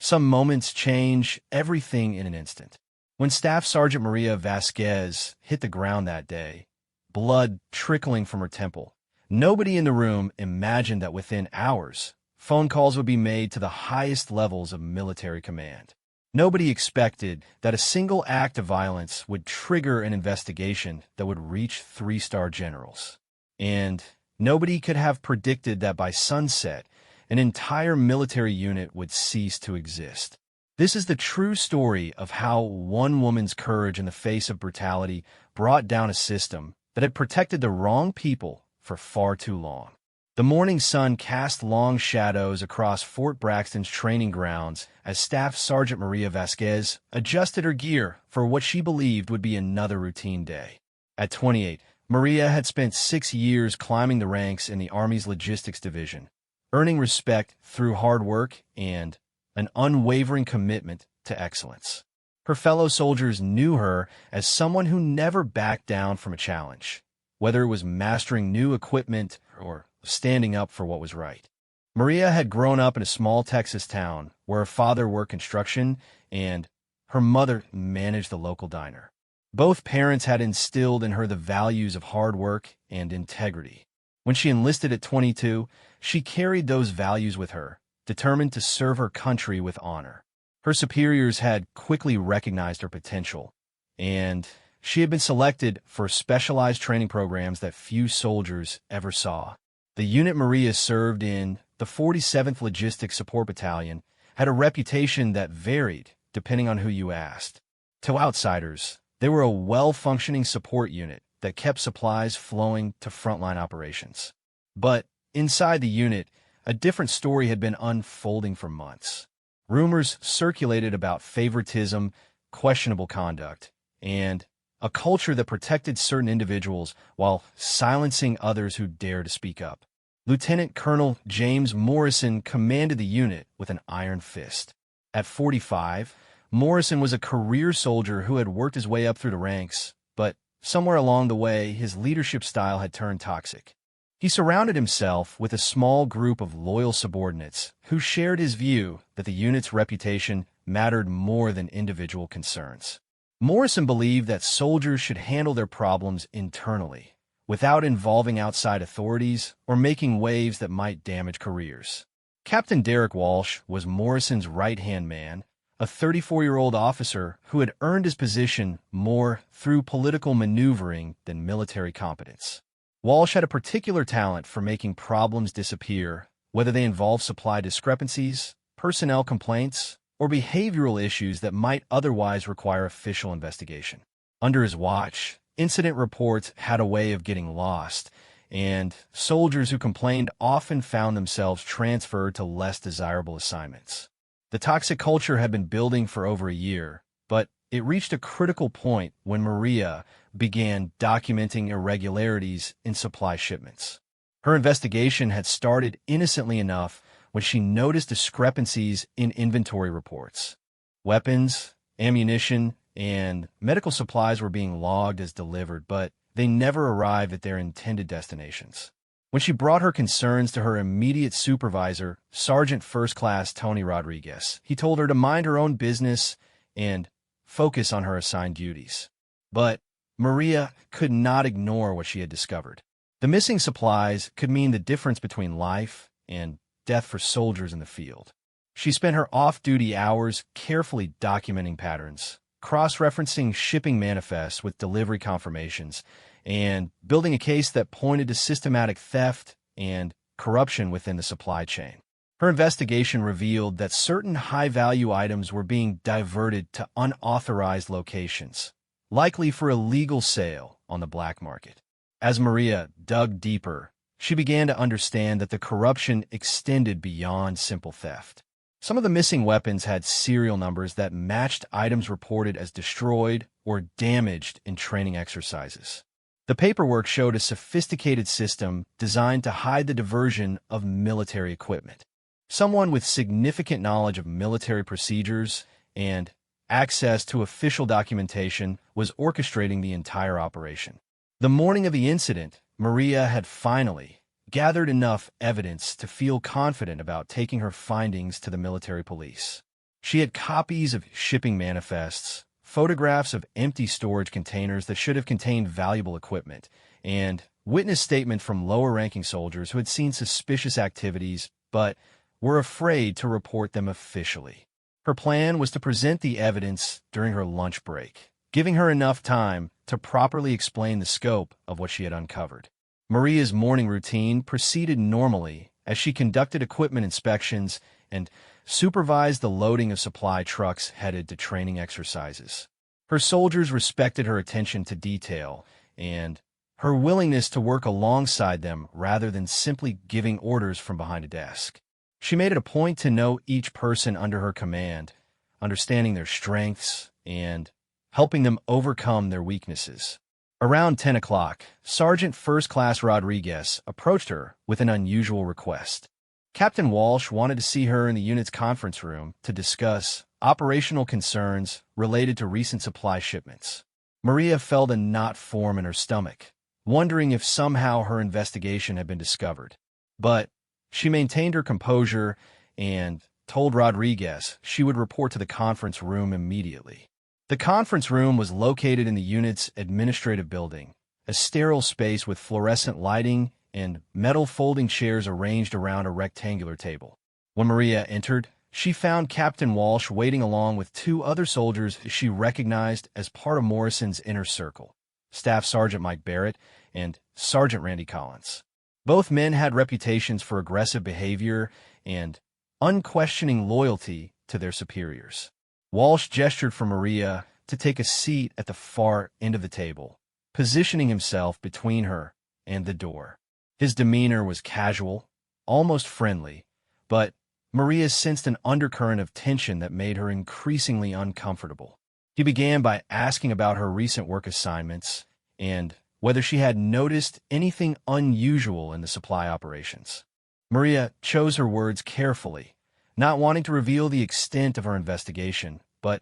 Some moments change everything in an instant. When Staff Sergeant Maria Vasquez hit the ground that day, blood trickling from her temple, nobody in the room imagined that within hours, phone calls would be made to the highest levels of military command. Nobody expected that a single act of violence would trigger an investigation that would reach three-star generals. And nobody could have predicted that by sunset, an entire military unit would cease to exist. This is the true story of how one woman's courage in the face of brutality brought down a system that had protected the wrong people for far too long. The morning sun cast long shadows across Fort Braxton's training grounds as Staff Sergeant Maria Vasquez adjusted her gear for what she believed would be another routine day. At 28, Maria had spent 6 years climbing the ranks in the Army's Logistics Division, earning respect through hard work and an unwavering commitment to excellence. Her fellow soldiers knew her as someone who never backed down from a challenge, whether it was mastering new equipment or standing up for what was right. Maria had grown up in a small Texas town where her father worked construction and her mother managed the local diner. Both parents had instilled in her the values of hard work and integrity. When she enlisted at 22, she carried those values with her, determined to serve her country with honor. Her superiors had quickly recognized her potential, and she had been selected for specialized training programs that few soldiers ever saw. The unit Maria served in, the 47th Logistics Support Battalion, had a reputation that varied depending on who you asked. To outsiders, they were a well-functioning support unit that kept supplies flowing to frontline operations. But inside the unit, a different story had been unfolding for months. Rumors circulated about favoritism, questionable conduct, and a culture that protected certain individuals while silencing others who dared to speak up. Lieutenant Colonel James Morrison commanded the unit with an iron fist. At 45, Morrison was a career soldier who had worked his way up through the ranks, but somewhere along the way, his leadership style had turned toxic. He surrounded himself with a small group of loyal subordinates who shared his view that the unit's reputation mattered more than individual concerns. Morrison believed that soldiers should handle their problems internally, without involving outside authorities or making waves that might damage careers. Captain Derek Walsh was Morrison's right-hand man, a 34-year-old officer who had earned his position more through political maneuvering than military competence. Walsh had a particular talent for making problems disappear, whether they involved supply discrepancies, personnel complaints, or behavioral issues that might otherwise require official investigation. Under his watch, incident reports had a way of getting lost, and soldiers who complained often found themselves transferred to less desirable assignments. The toxic culture had been building for over a year, but it reached a critical point when Maria began documenting irregularities in supply shipments. Her investigation had started innocently enough when she noticed discrepancies in inventory reports. Weapons, ammunition, and medical supplies were being logged as delivered, but they never arrived at their intended destinations. When she brought her concerns to her immediate supervisor, Sergeant First Class Tony Rodriguez, he told her to mind her own business and focus on her assigned duties. But Maria could not ignore what she had discovered. The missing supplies could mean the difference between life and death for soldiers in the field. She spent her off-duty hours carefully documenting patterns, cross-referencing shipping manifests with delivery confirmations, and building a case that pointed to systematic theft and corruption within the supply chain. Her investigation revealed that certain high-value items were being diverted to unauthorized locations, likely for illegal sale on the black market. As Maria dug deeper, she began to understand that the corruption extended beyond simple theft. Some of the missing weapons had serial numbers that matched items reported as destroyed or damaged in training exercises. The paperwork showed a sophisticated system designed to hide the diversion of military equipment. Someone with significant knowledge of military procedures and access to official documentation was orchestrating the entire operation. The morning of the incident, Maria had finally gathered enough evidence to feel confident about taking her findings to the military police. She had copies of shipping manifests, photographs of empty storage containers that should have contained valuable equipment, and witness statements from lower-ranking soldiers who had seen suspicious activities but were afraid to report them officially. Her plan was to present the evidence during her lunch break, giving her enough time to properly explain the scope of what she had uncovered. Maria's morning routine proceeded normally as she conducted equipment inspections and supervised the loading of supply trucks headed to training exercises. Her soldiers respected her attention to detail and her willingness to work alongside them rather than simply giving orders from behind a desk. She made it a point to know each person under her command, understanding their strengths and helping them overcome their weaknesses. Around 10 o'clock, Sergeant First Class Rodriguez approached her with an unusual request. Captain Walsh wanted to see her in the unit's conference room to discuss operational concerns related to recent supply shipments. Maria felt a knot form in her stomach, wondering if somehow her investigation had been discovered. But she maintained her composure and told Rodriguez she would report to the conference room immediately. The conference room was located in the unit's administrative building, a sterile space with fluorescent lighting and metal folding chairs arranged around a rectangular table. When Maria entered, she found Captain Walsh waiting along with two other soldiers she recognized as part of Morrison's inner circle, Staff Sergeant Mike Barrett and Sergeant Randy Collins. Both men had reputations for aggressive behavior and unquestioning loyalty to their superiors. Walsh gestured for Maria to take a seat at the far end of the table, positioning himself between her and the door. His demeanor was casual, almost friendly, but Maria sensed an undercurrent of tension that made her increasingly uncomfortable. He began by asking about her recent work assignments and whether she had noticed anything unusual in the supply operations. Maria chose her words carefully, not wanting to reveal the extent of her investigation, but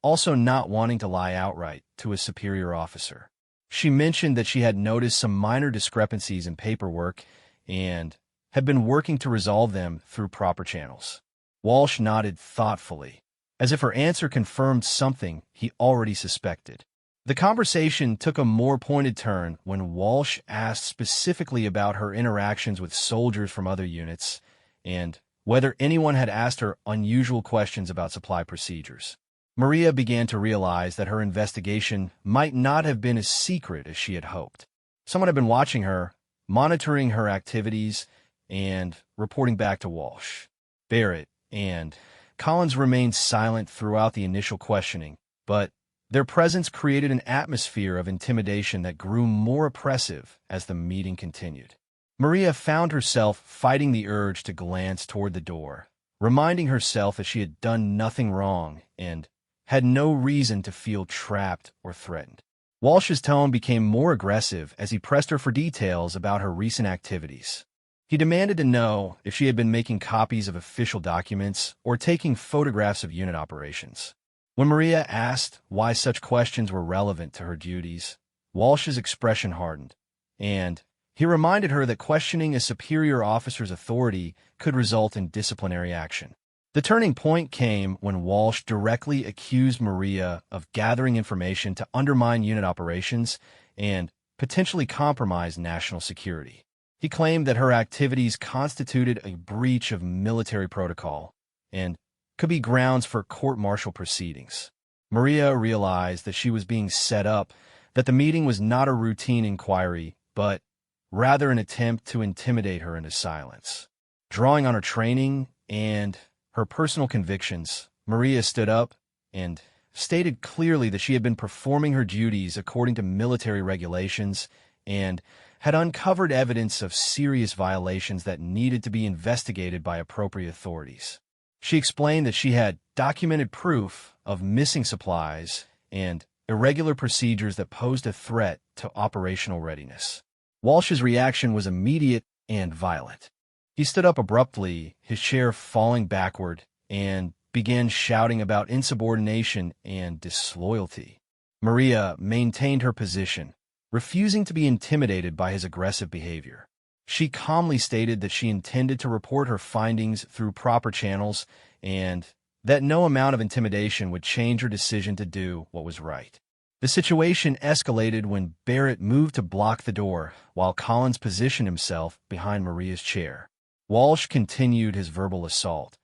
also not wanting to lie outright to a superior officer. She mentioned that she had noticed some minor discrepancies in paperwork and had been working to resolve them through proper channels. Walsh nodded thoughtfully, as if her answer confirmed something he already suspected. The conversation took a more pointed turn when Walsh asked specifically about her interactions with soldiers from other units and whether anyone had asked her unusual questions about supply procedures. Maria began to realize that her investigation might not have been as secret as she had hoped. Someone had been watching her, monitoring her activities, and reporting back to Walsh. Barrett and Collins remained silent throughout the initial questioning, but their presence created an atmosphere of intimidation that grew more oppressive as the meeting continued. Maria found herself fighting the urge to glance toward the door, reminding herself that she had done nothing wrong and had no reason to feel trapped or threatened. Walsh's tone became more aggressive as he pressed her for details about her recent activities. He demanded to know if she had been making copies of official documents or taking photographs of unit operations. When Maria asked why such questions were relevant to her duties, Walsh's expression hardened, and he reminded her that questioning a superior officer's authority could result in disciplinary action. The turning point came when Walsh directly accused Maria of gathering information to undermine unit operations and potentially compromise national security. He claimed that her activities constituted a breach of military protocol and could be grounds for court-martial proceedings. Maria realized that she was being set up, that the meeting was not a routine inquiry, but rather an attempt to intimidate her into silence. Drawing on her training and her personal convictions, Maria stood up and stated clearly that she had been performing her duties according to military regulations and had uncovered evidence of serious violations that needed to be investigated by appropriate authorities. She explained that she had documented proof of missing supplies and irregular procedures that posed a threat to operational readiness. Walsh's reaction was immediate and violent. He stood up abruptly, his chair falling backward, and began shouting about insubordination and disloyalty. Maria maintained her position, refusing to be intimidated by his aggressive behavior. She calmly stated that she intended to report her findings through proper channels and that no amount of intimidation would change her decision to do what was right. The situation escalated when Barrett moved to block the door while Collins positioned himself behind Maria's chair. Walsh continued his verbal assault,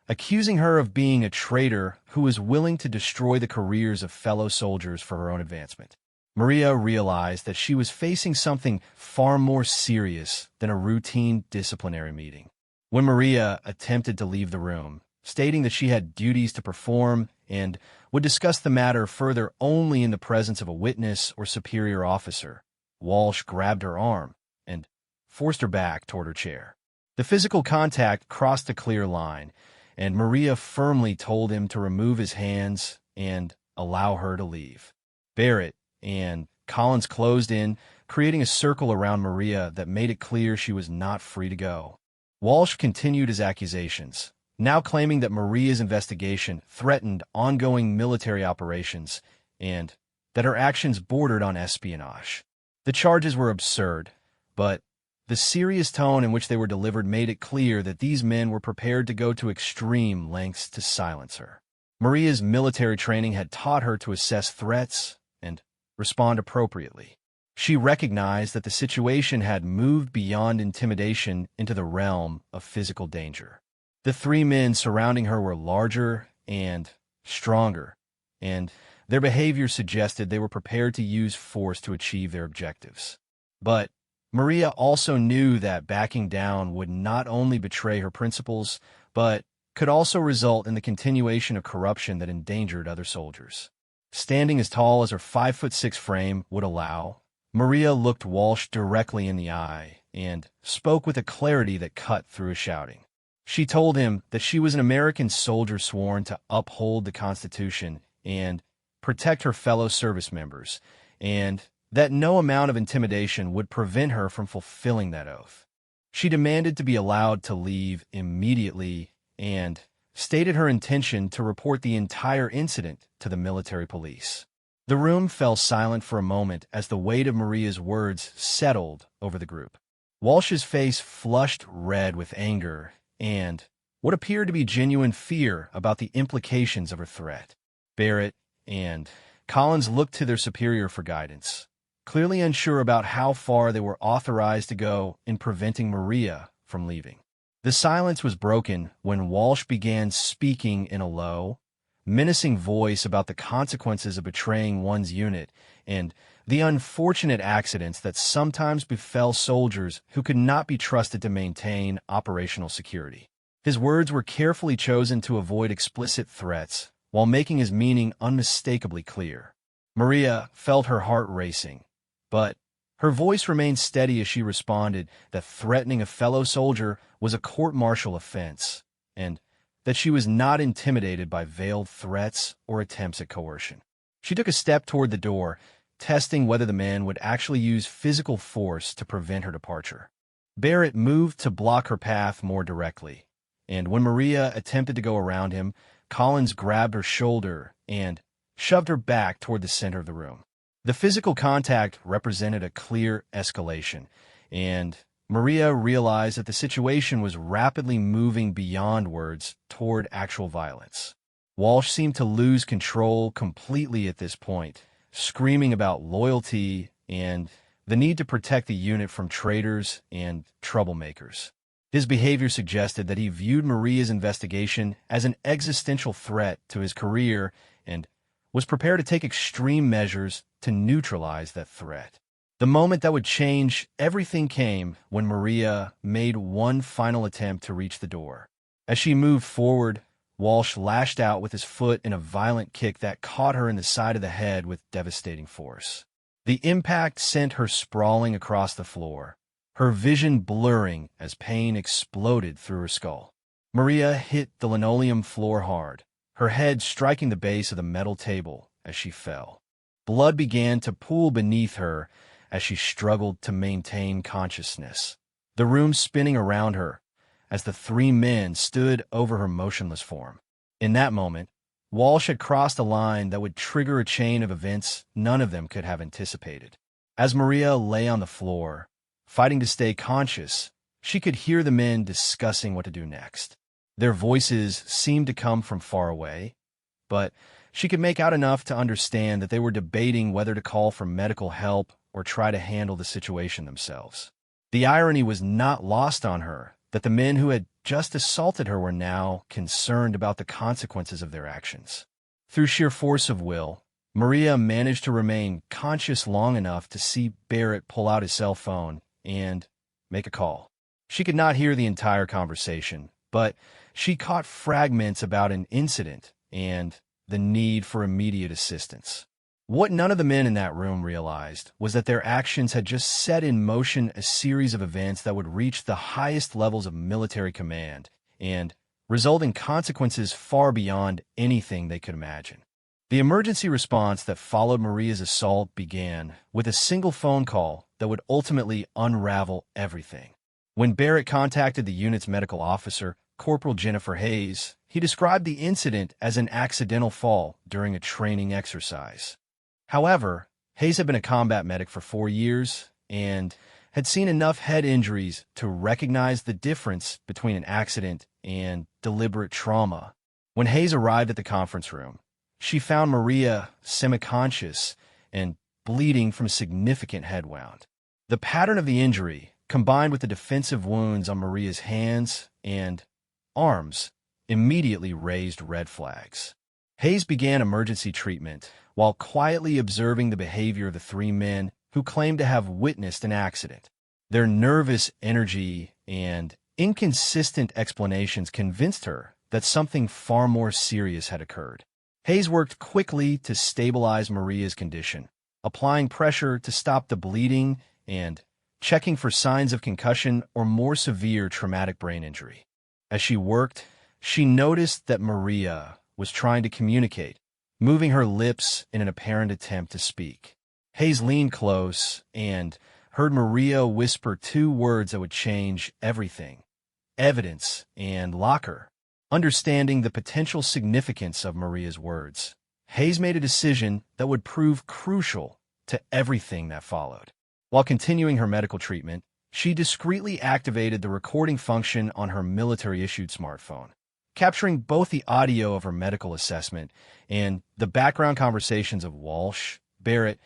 accusing her of being a traitor who was willing to destroy the careers of fellow soldiers for her own advancement. Maria realized that she was facing something far more serious than a routine disciplinary meeting. When Maria attempted to leave the room, stating that she had duties to perform and would discuss the matter further only in the presence of a witness or superior officer, Walsh grabbed her arm and forced her back toward her chair. The physical contact crossed a clear line, and Maria firmly told him to remove his hands and allow her to leave. Barrett and Collins closed in, creating a circle around Maria that made it clear she was not free to go. Walsh continued his accusations, now claiming that Maria's investigation threatened ongoing military operations and that her actions bordered on espionage. The charges were absurd, but the serious tone in which they were delivered made it clear that these men were prepared to go to extreme lengths to silence her. Maria's military training had taught her to assess threats and respond appropriately. She recognized that the situation had moved beyond intimidation into the realm of physical danger. The three men surrounding her were larger and stronger, and their behavior suggested they were prepared to use force to achieve their objectives. But Maria also knew that backing down would not only betray her principles, but could also result in the continuation of corruption that endangered other soldiers. Standing as tall as her 5'6" frame would allow, Maria looked Walsh directly in the eye and spoke with a clarity that cut through his shouting. She told him that she was an American soldier sworn to uphold the Constitution and protect her fellow service members, and that no amount of intimidation would prevent her from fulfilling that oath. She demanded to be allowed to leave immediately and stated her intention to report the entire incident to the military police. The room fell silent for a moment as the weight of Maria's words settled over the group. Walsh's face flushed red with anger and what appeared to be genuine fear about the implications of her threat. Barrett and Collins looked to their superior for guidance, clearly unsure about how far they were authorized to go in preventing Maria from leaving. The silence was broken when Walsh began speaking in a low, menacing voice about the consequences of betraying one's unit and the unfortunate accidents that sometimes befell soldiers who could not be trusted to maintain operational security. His words were carefully chosen to avoid explicit threats while making his meaning unmistakably clear. Maria felt her heart racing, but her voice remained steady as she responded that threatening a fellow soldier was a court-martial offense, and that she was not intimidated by veiled threats or attempts at coercion. She took a step toward the door, testing whether the man would actually use physical force to prevent her departure. Barrett moved to block her path more directly, and when Maria attempted to go around him, Collins grabbed her shoulder and shoved her back toward the center of the room. The physical contact represented a clear escalation, and Maria realized that the situation was rapidly moving beyond words toward actual violence. Walsh seemed to lose control completely at this point, screaming about loyalty and the need to protect the unit from traitors and troublemakers. His behavior suggested that he viewed Maria's investigation as an existential threat to his career and was prepared to take extreme measures to neutralize that threat. The moment that would change everything came when Maria made one final attempt to reach the door. As she moved forward, Walsh lashed out with his foot in a violent kick that caught her in the side of the head with devastating force. The impact sent her sprawling across the floor, her vision blurring as pain exploded through her skull. Maria hit the linoleum floor hard, her head striking the base of the metal table as she fell. Blood began to pool beneath her as she struggled to maintain consciousness, the room spinning around her as the three men stood over her motionless form. In that moment, Walsh had crossed a line that would trigger a chain of events none of them could have anticipated. As Maria lay on the floor, fighting to stay conscious, she could hear the men discussing what to do next. Their voices seemed to come from far away, but she could make out enough to understand that they were debating whether to call for medical help or try to handle the situation themselves. The irony was not lost on her that the men who had just assaulted her were now concerned about the consequences of their actions. Through sheer force of will, Maria managed to remain conscious long enough to see Barrett pull out his cell phone and make a call. She could not hear the entire conversation, but she caught fragments about an incident and the need for immediate assistance. What none of the men in that room realized was that their actions had just set in motion a series of events that would reach the highest levels of military command and result in consequences far beyond anything they could imagine. The emergency response that followed Maria's assault began with a single phone call that would ultimately unravel everything. When Barrett contacted the unit's medical officer, Corporal Jennifer Hayes, he described the incident as an accidental fall during a training exercise. However, Hayes had been a combat medic for 4 years and had seen enough head injuries to recognize the difference between an accident and deliberate trauma. When Hayes arrived at the conference room, she found Maria semi-conscious and bleeding from a significant head wound. The pattern of the injury, combined with the defensive wounds on Maria's hands and arms, immediately raised red flags. Hayes began emergency treatment while quietly observing the behavior of the 3 men who claimed to have witnessed an accident. Their nervous energy and inconsistent explanations convinced her that something far more serious had occurred. Hayes worked quickly to stabilize Maria's condition, applying pressure to stop the bleeding and checking for signs of concussion or more severe traumatic brain injury. As she worked, she noticed that Maria was trying to communicate, moving her lips in an apparent attempt to speak. Hayes leaned close and heard Maria whisper 2 words that would change everything: evidence and locker. Understanding the potential significance of Maria's words, Hayes made a decision that would prove crucial to everything that followed. While continuing her medical treatment, she discreetly activated the recording function on her military-issued smartphone, capturing both the audio of her medical assessment and the background conversations of Walsh, Barrett,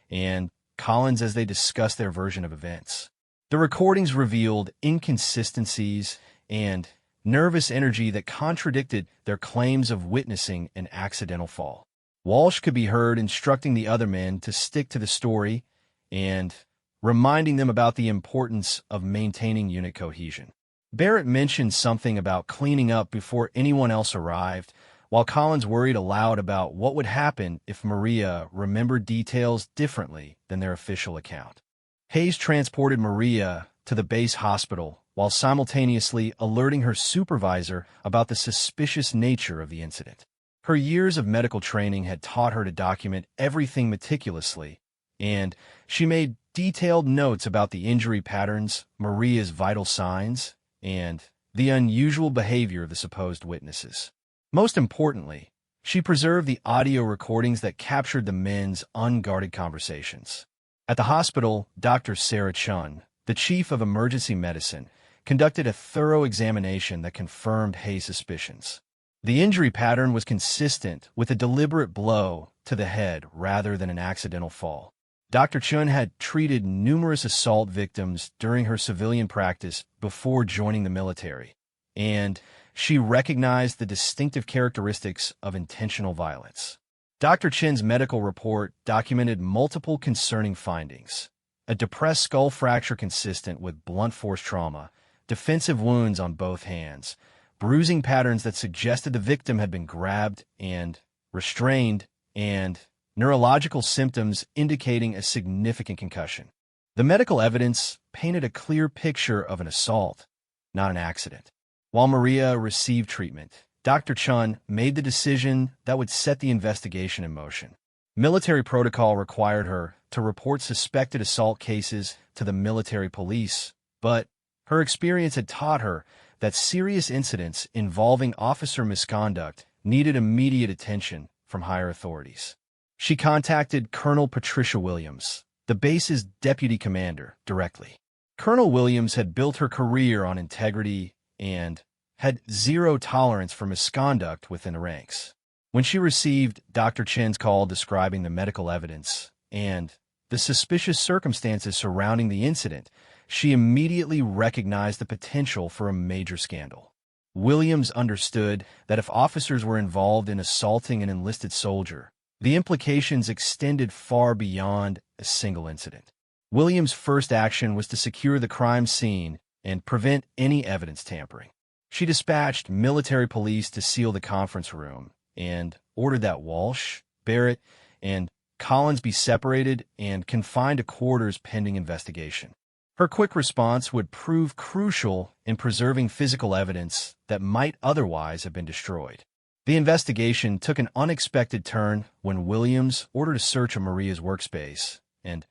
and Collins as they discussed their version of events. The recordings revealed inconsistencies and nervous energy that contradicted their claims of witnessing an accidental fall. Walsh could be heard instructing the other men to stick to the story and reminding them about the importance of maintaining unit cohesion. Barrett mentioned something about cleaning up before anyone else arrived, while Collins worried aloud about what would happen if Maria remembered details differently than their official account. Hayes transported Maria to the base hospital while simultaneously alerting her supervisor about the suspicious nature of the incident. Her years of medical training had taught her to document everything meticulously, and she made detailed notes about the injury patterns, Maria's vital signs, and the unusual behavior of the supposed witnesses. Most importantly, she preserved the audio recordings that captured the men's unguarded conversations. At the hospital, Dr. Sarah Chun, the chief of emergency medicine, conducted a thorough examination that confirmed Hayes' suspicions. The injury pattern was consistent with a deliberate blow to the head rather than an accidental fall. Dr. Chun had treated numerous assault victims during her civilian practice before joining the military, and she recognized the distinctive characteristics of intentional violence. Dr. Chin's medical report documented multiple concerning findings: a depressed skull fracture consistent with blunt force trauma, defensive wounds on both hands, bruising patterns that suggested the victim had been grabbed and restrained, and neurological symptoms indicating a significant concussion. The medical evidence painted a clear picture of an assault, not an accident. While Maria received treatment, Dr. Chun made the decision that would set the investigation in motion. Military protocol required her to report suspected assault cases to the military police, but her experience had taught her that serious incidents involving officer misconduct needed immediate attention from higher authorities. She contacted Colonel Patricia Williams, the base's deputy commander, directly. Colonel Williams had built her career on integrity and had zero tolerance for misconduct within the ranks. When she received Dr. Chen's call describing the medical evidence and the suspicious circumstances surrounding the incident, she immediately recognized the potential for a major scandal. Williams understood that if officers were involved in assaulting an enlisted soldier, the implications extended far beyond a single incident. Williams' first action was to secure the crime scene and prevent any evidence tampering. She dispatched military police to seal the conference room and ordered that Walsh, Barrett, and Collins be separated and confined to quarters pending investigation. Her quick response would prove crucial in preserving physical evidence that might otherwise have been destroyed. The investigation took an unexpected turn when Williams ordered a search of Maria's workspace and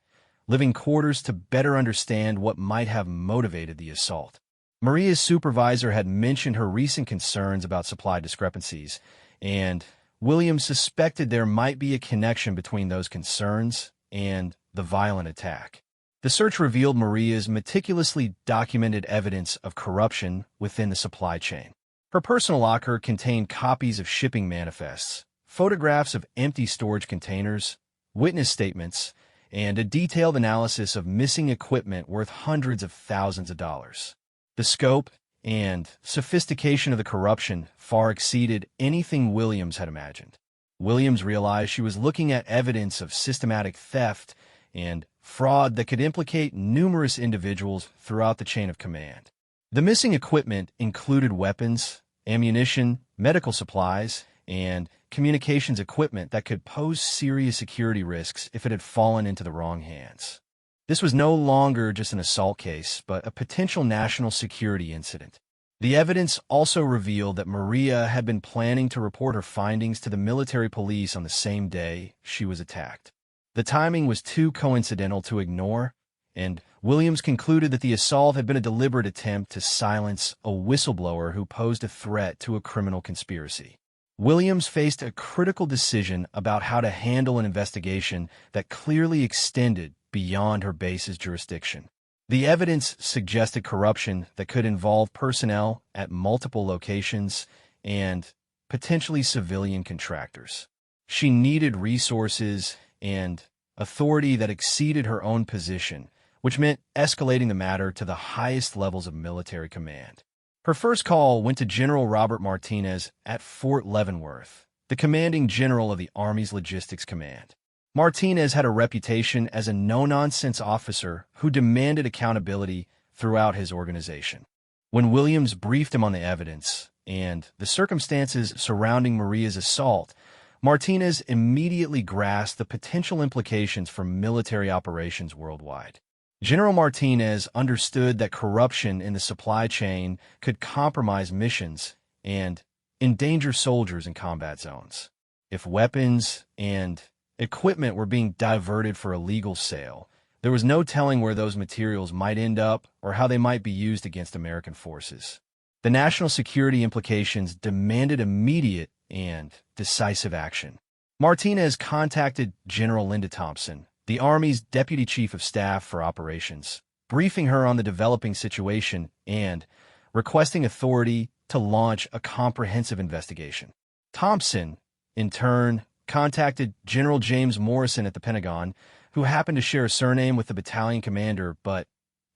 living quarters to better understand what might have motivated the assault. Maria's supervisor had mentioned her recent concerns about supply discrepancies, and Williams suspected there might be a connection between those concerns and the violent attack. The search revealed Maria's meticulously documented evidence of corruption within the supply chain. Her personal locker contained copies of shipping manifests, photographs of empty storage containers, witness statements, and a detailed analysis of missing equipment worth hundreds of thousands of dollars. The scope and sophistication of the corruption far exceeded anything Williams had imagined. Williams realized she was looking at evidence of systematic theft and fraud that could implicate numerous individuals throughout the chain of command. The missing equipment included weapons, ammunition, medical supplies, and communications equipment that could pose serious security risks if it had fallen into the wrong hands. This was no longer just an assault case, but a potential national security incident. The evidence also revealed that Maria had been planning to report her findings to the military police on the same day she was attacked. The timing was too coincidental to ignore, and Williams concluded that the assault had been a deliberate attempt to silence a whistleblower who posed a threat to a criminal conspiracy. Williams faced a critical decision about how to handle an investigation that clearly extended beyond her base's jurisdiction. The evidence suggested corruption that could involve personnel at multiple locations and potentially civilian contractors. She needed resources and authority that exceeded her own position, which meant escalating the matter to the highest levels of military command. Her first call went to General Robert Martinez at Fort Leavenworth, the commanding general of the Army's Logistics Command. Martinez had a reputation as a no-nonsense officer who demanded accountability throughout his organization. When Williams briefed him on the evidence and the circumstances surrounding Maria's assault, Martinez immediately grasped the potential implications for military operations worldwide. General Martinez understood that corruption in the supply chain could compromise missions and endanger soldiers in combat zones. If weapons and equipment were being diverted for illegal sale, there was no telling where those materials might end up or how they might be used against American forces. The national security implications demanded immediate and decisive action. Martinez contacted General Linda Thompson, the Army's Deputy Chief of Staff for Operations, briefing her on the developing situation and requesting authority to launch a comprehensive investigation. Thompson, in turn, contacted General James Morrison at the Pentagon, who happened to share a surname with the battalion commander but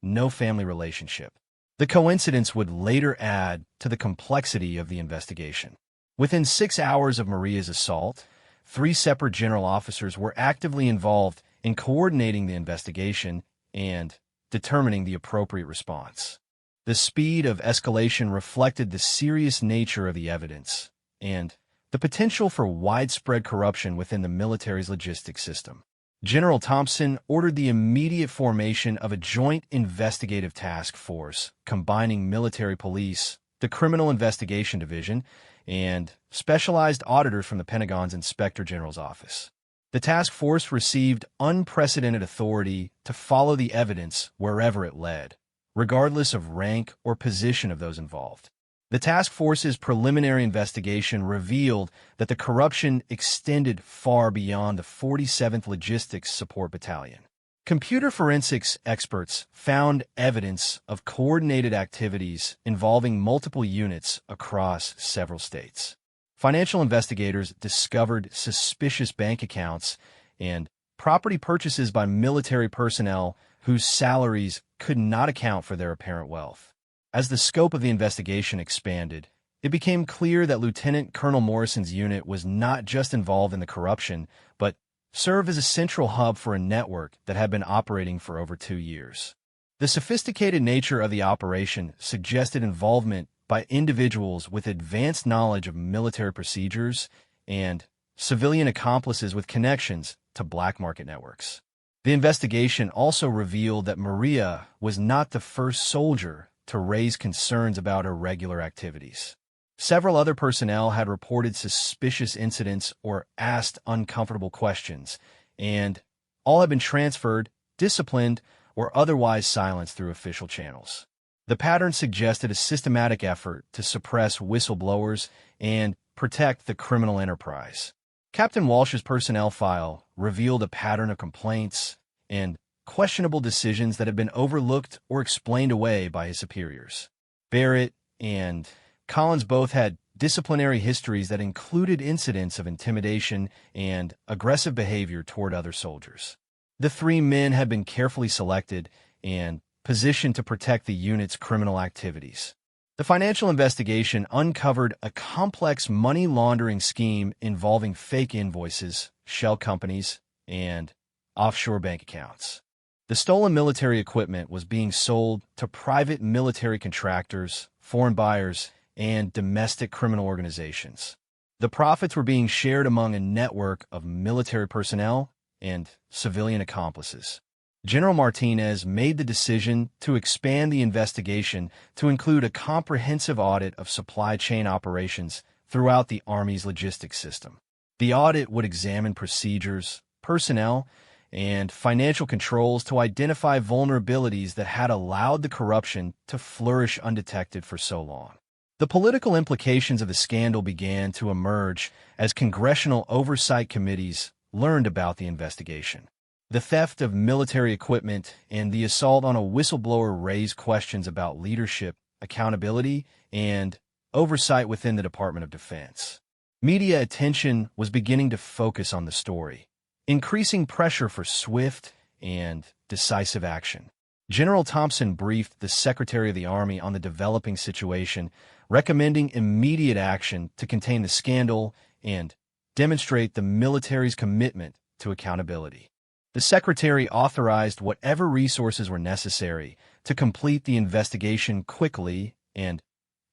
no family relationship. The coincidence would later add to the complexity of the investigation. Within 6 hours of Maria's assault, 3 separate general officers were actively involved in coordinating the investigation and determining the appropriate response. The speed of escalation reflected the serious nature of the evidence and the potential for widespread corruption within the military's logistics system. General Thompson ordered the immediate formation of a joint investigative task force combining military police, the Criminal Investigation Division, and specialized auditors from the Pentagon's Inspector General's office. The task force received unprecedented authority to follow the evidence wherever it led, regardless of rank or position of those involved. The task force's preliminary investigation revealed that the corruption extended far beyond the 47th Logistics Support Battalion. Computer forensics experts found evidence of coordinated activities involving multiple units across several states. Financial investigators discovered suspicious bank accounts and property purchases by military personnel whose salaries could not account for their apparent wealth. As the scope of the investigation expanded, it became clear that Lieutenant Colonel Morrison's unit was not just involved in the corruption, but served as a central hub for a network that had been operating for over 2 years. The sophisticated nature of the operation suggested involvement by individuals with advanced knowledge of military procedures and civilian accomplices with connections to black market networks. The investigation also revealed that Maria was not the first soldier to raise concerns about irregular activities. Several other personnel had reported suspicious incidents or asked uncomfortable questions, and all had been transferred, disciplined, or otherwise silenced through official channels. The pattern suggested a systematic effort to suppress whistleblowers and protect the criminal enterprise. Captain Walsh's personnel file revealed a pattern of complaints and questionable decisions that had been overlooked or explained away by his superiors. Barrett and Collins both had disciplinary histories that included incidents of intimidation and aggressive behavior toward other soldiers. The 3 men had been carefully selected and positioned to protect the unit's criminal activities. The financial investigation uncovered a complex money laundering scheme involving fake invoices, shell companies, and offshore bank accounts. The stolen military equipment was being sold to private military contractors, foreign buyers, and domestic criminal organizations. The profits were being shared among a network of military personnel and civilian accomplices. General Martinez made the decision to expand the investigation to include a comprehensive audit of supply chain operations throughout the Army's logistics system. The audit would examine procedures, personnel, and financial controls to identify vulnerabilities that had allowed the corruption to flourish undetected for so long. The political implications of the scandal began to emerge as congressional oversight committees learned about the investigation. The theft of military equipment and the assault on a whistleblower raised questions about leadership, accountability, and oversight within the Department of Defense. Media attention was beginning to focus on the story, increasing pressure for swift and decisive action. General Thompson briefed the Secretary of the Army on the developing situation, recommending immediate action to contain the scandal and demonstrate the military's commitment to accountability. The Secretary authorized whatever resources were necessary to complete the investigation quickly and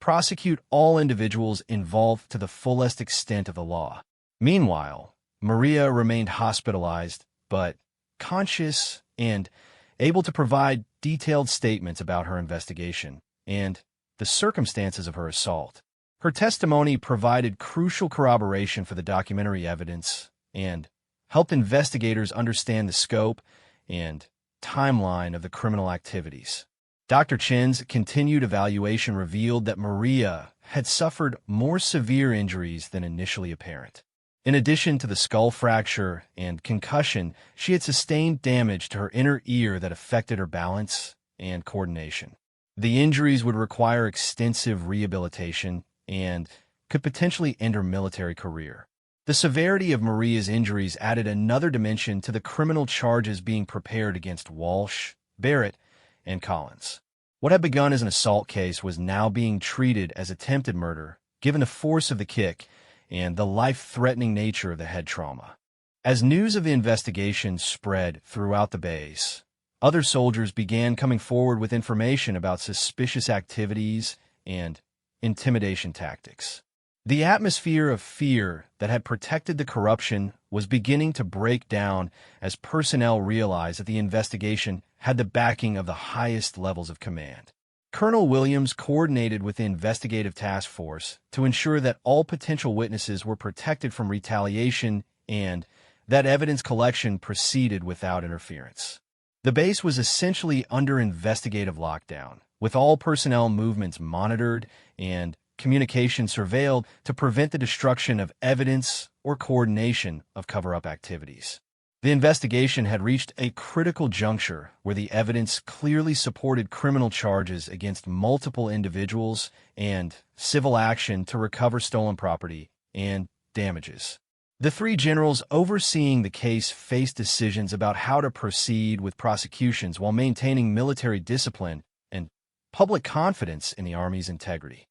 prosecute all individuals involved to the fullest extent of the law. Meanwhile, Maria remained hospitalized, but conscious and able to provide detailed statements about her investigation and the circumstances of her assault. Her testimony provided crucial corroboration for the documentary evidence and helped investigators understand the scope and timeline of the criminal activities. Dr. Chen's continued evaluation revealed that Maria had suffered more severe injuries than initially apparent. In addition to the skull fracture and concussion, she had sustained damage to her inner ear that affected her balance and coordination. The injuries would require extensive rehabilitation and could potentially end her military career. The severity of Maria's injuries added another dimension to the criminal charges being prepared against Walsh, Barrett, and Collins. What had begun as an assault case was now being treated as attempted murder, given the force of the kick and the life-threatening nature of the head trauma. As news of the investigation spread throughout the base, other soldiers began coming forward with information about suspicious activities and intimidation tactics. The atmosphere of fear that had protected the corruption was beginning to break down as personnel realized that the investigation had the backing of the highest levels of command. Colonel Williams coordinated with the investigative task force to ensure that all potential witnesses were protected from retaliation and that evidence collection proceeded without interference. The base was essentially under investigative lockdown, with all personnel movements monitored and communication surveilled to prevent the destruction of evidence or coordination of cover-up activities. The investigation had reached a critical juncture where the evidence clearly supported criminal charges against multiple individuals and civil action to recover stolen property and damages. The three generals overseeing the case faced decisions about how to proceed with prosecutions while maintaining military discipline and public confidence in the Army's integrity.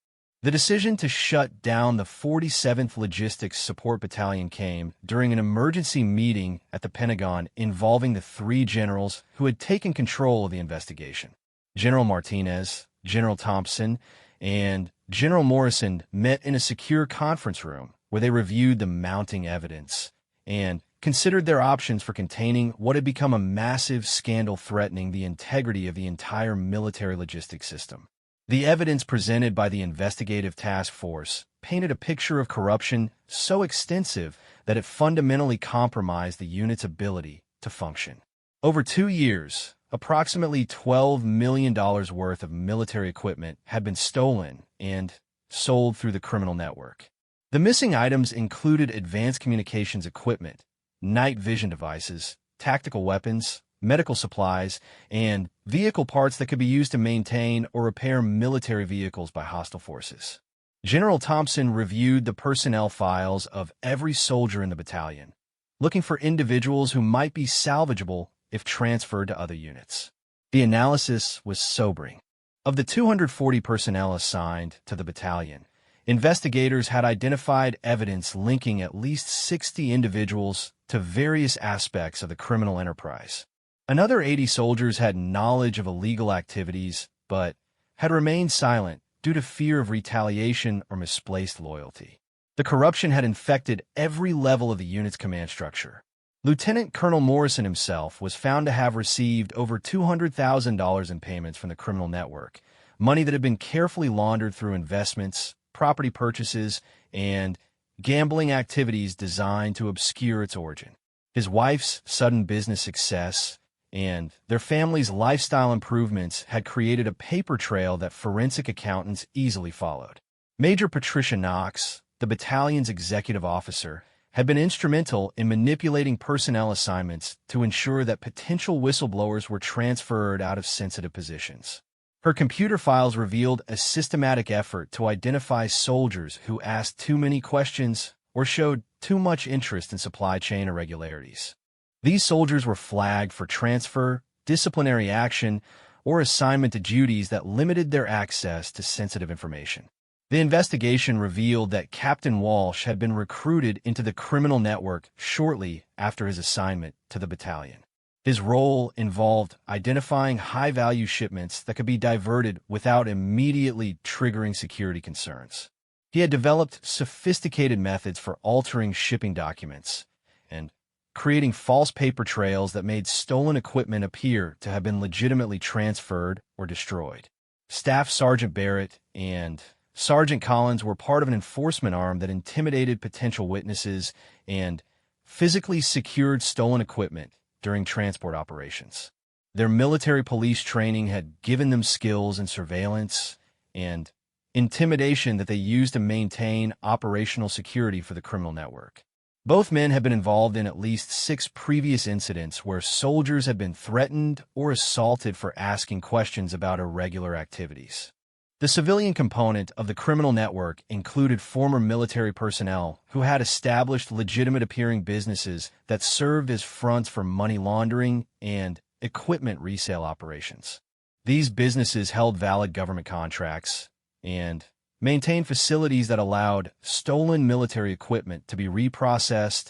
The decision to shut down the 47th Logistics Support Battalion came during an emergency meeting at the Pentagon involving the three generals who had taken control of the investigation. General Martinez, General Thompson, and General Morrison met in a secure conference room where they reviewed the mounting evidence and considered their options for containing what had become a massive scandal threatening the integrity of the entire military logistics system. The evidence presented by the investigative task force painted a picture of corruption so extensive that it fundamentally compromised the unit's ability to function. Over 2 years, approximately $12 million worth of military equipment had been stolen and sold through the criminal network. The missing items included advanced communications equipment, night vision devices, tactical weapons, medical supplies, and vehicle parts that could be used to maintain or repair military vehicles by hostile forces. General Thompson reviewed the personnel files of every soldier in the battalion, looking for individuals who might be salvageable if transferred to other units. The analysis was sobering. Of the 240 personnel assigned to the battalion, investigators had identified evidence linking at least 60 individuals to various aspects of the criminal enterprise. Another 80 soldiers had knowledge of illegal activities, but had remained silent due to fear of retaliation or misplaced loyalty. The corruption had infected every level of the unit's command structure. Lieutenant Colonel Morrison himself was found to have received over $200,000 in payments from the criminal network, money that had been carefully laundered through investments, property purchases, and gambling activities designed to obscure its origin. His wife's sudden business success and their family's lifestyle improvements had created a paper trail that forensic accountants easily followed. Major Patricia Knox, the battalion's executive officer, had been instrumental in manipulating personnel assignments to ensure that potential whistleblowers were transferred out of sensitive positions. Her computer files revealed a systematic effort to identify soldiers who asked too many questions or showed too much interest in supply chain irregularities. These soldiers were flagged for transfer, disciplinary action, or assignment to duties that limited their access to sensitive information. The investigation revealed that Captain Walsh had been recruited into the criminal network shortly after his assignment to the battalion. His role involved identifying high-value shipments that could be diverted without immediately triggering security concerns. He had developed sophisticated methods for altering shipping documents and creating false paper trails that made stolen equipment appear to have been legitimately transferred or destroyed. Staff Sergeant Barrett and Sergeant Collins were part of an enforcement arm that intimidated potential witnesses and physically secured stolen equipment during transport operations. Their military police training had given them skills in surveillance and intimidation that they used to maintain operational security for the criminal network. Both men had been involved in at least 6 previous incidents where soldiers had been threatened or assaulted for asking questions about irregular activities. The civilian component of the criminal network included former military personnel who had established legitimate-appearing businesses that served as fronts for money laundering and equipment resale operations. These businesses held valid government contracts and maintained facilities that allowed stolen military equipment to be reprocessed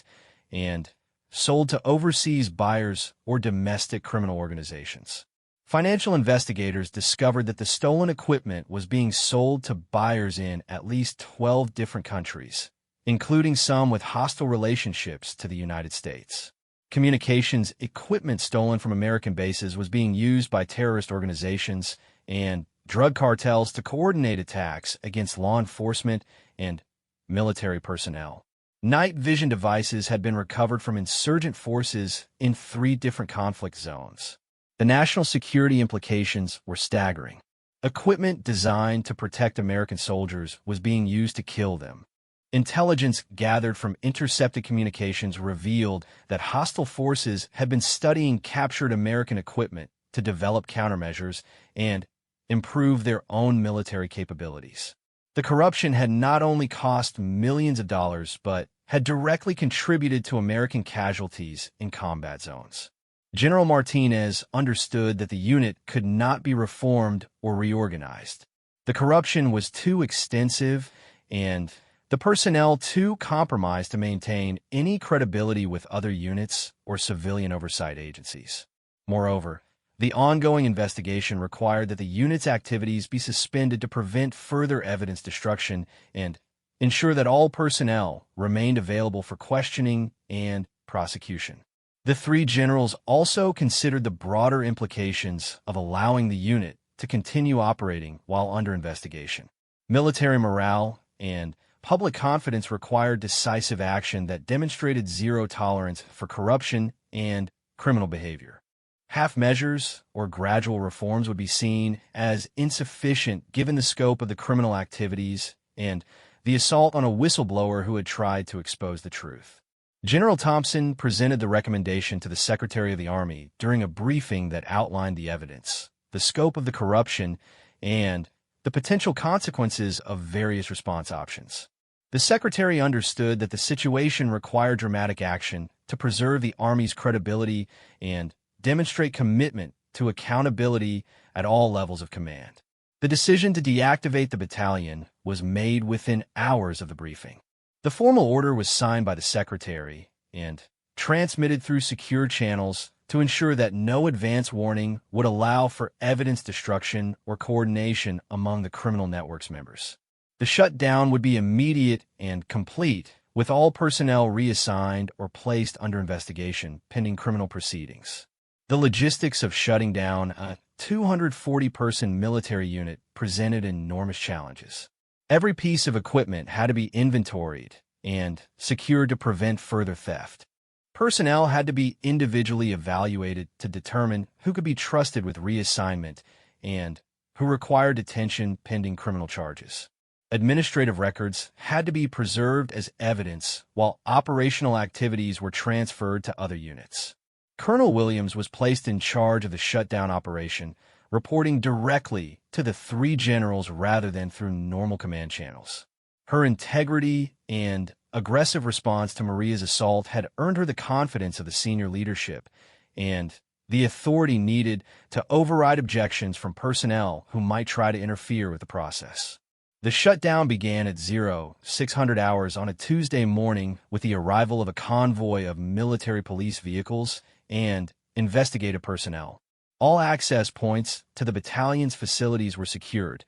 and sold to overseas buyers or domestic criminal organizations. Financial investigators discovered that the stolen equipment was being sold to buyers in at least 12 different countries, including some with hostile relationships to the United States. Communications equipment stolen from American bases was being used by terrorist organizations and drug cartels to coordinate attacks against law enforcement and military personnel. Night vision devices had been recovered from insurgent forces in 3 different conflict zones. The national security implications were staggering. Equipment designed to protect American soldiers was being used to kill them. Intelligence gathered from intercepted communications revealed that hostile forces had been studying captured American equipment to develop countermeasures and improve their own military capabilities. The corruption had not only cost millions of dollars, but had directly contributed to American casualties in combat zones. General Martinez understood that the unit could not be reformed or reorganized. The corruption was too extensive and the personnel too compromised to maintain any credibility with other units or civilian oversight agencies. Moreover, the ongoing investigation required that the unit's activities be suspended to prevent further evidence destruction and ensure that all personnel remained available for questioning and prosecution. The three generals also considered the broader implications of allowing the unit to continue operating while under investigation. Military morale and public confidence required decisive action that demonstrated zero tolerance for corruption and criminal behavior. Half measures or gradual reforms would be seen as insufficient given the scope of the criminal activities and the assault on a whistleblower who had tried to expose the truth. General Thompson presented the recommendation to the Secretary of the Army during a briefing that outlined the evidence, the scope of the corruption, and the potential consequences of various response options. The Secretary understood that the situation required dramatic action to preserve the Army's credibility and demonstrate commitment to accountability at all levels of command. The decision to deactivate the battalion was made within hours of the briefing. The formal order was signed by the Secretary and transmitted through secure channels to ensure that no advance warning would allow for evidence destruction or coordination among the criminal network's members. The shutdown would be immediate and complete, with all personnel reassigned or placed under investigation pending criminal proceedings. The logistics of shutting down a 240-person military unit presented enormous challenges. Every piece of equipment had to be inventoried and secured to prevent further theft. Personnel had to be individually evaluated to determine who could be trusted with reassignment and who required detention pending criminal charges. Administrative records had to be preserved as evidence while operational activities were transferred to other units. Colonel Williams was placed in charge of the shutdown operation, reporting directly to the three generals rather than through normal command channels. Her integrity and aggressive response to Maria's assault had earned her the confidence of the senior leadership and the authority needed to override objections from personnel who might try to interfere with the process. The shutdown began at 0600 hours on a Tuesday morning with the arrival of a convoy of military police vehicles and investigative personnel. All access points to the battalion's facilities were secured,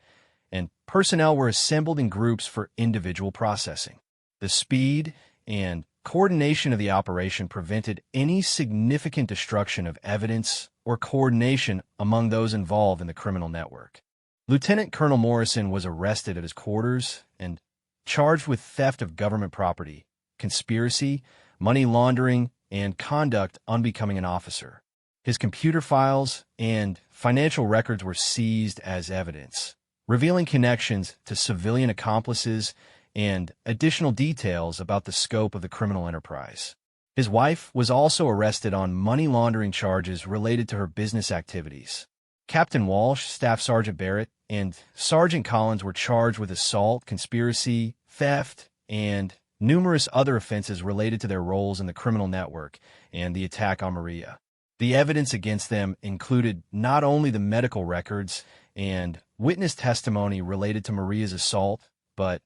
and personnel were assembled in groups for individual processing. The speed and coordination of the operation prevented any significant destruction of evidence or coordination among those involved in the criminal network. Lieutenant Colonel Morrison was arrested at his quarters and charged with theft of government property, conspiracy, money laundering, and conduct unbecoming an officer. His computer files and financial records were seized as evidence, revealing connections to civilian accomplices and additional details about the scope of the criminal enterprise. His wife was also arrested on money laundering charges related to her business activities. Captain Walsh, Staff Sergeant Barrett, and Sergeant Collins were charged with assault, conspiracy, theft, and numerous other offenses related to their roles in the criminal network and the attack on Maria. The evidence against them included not only the medical records and witness testimony related to Maria's assault, but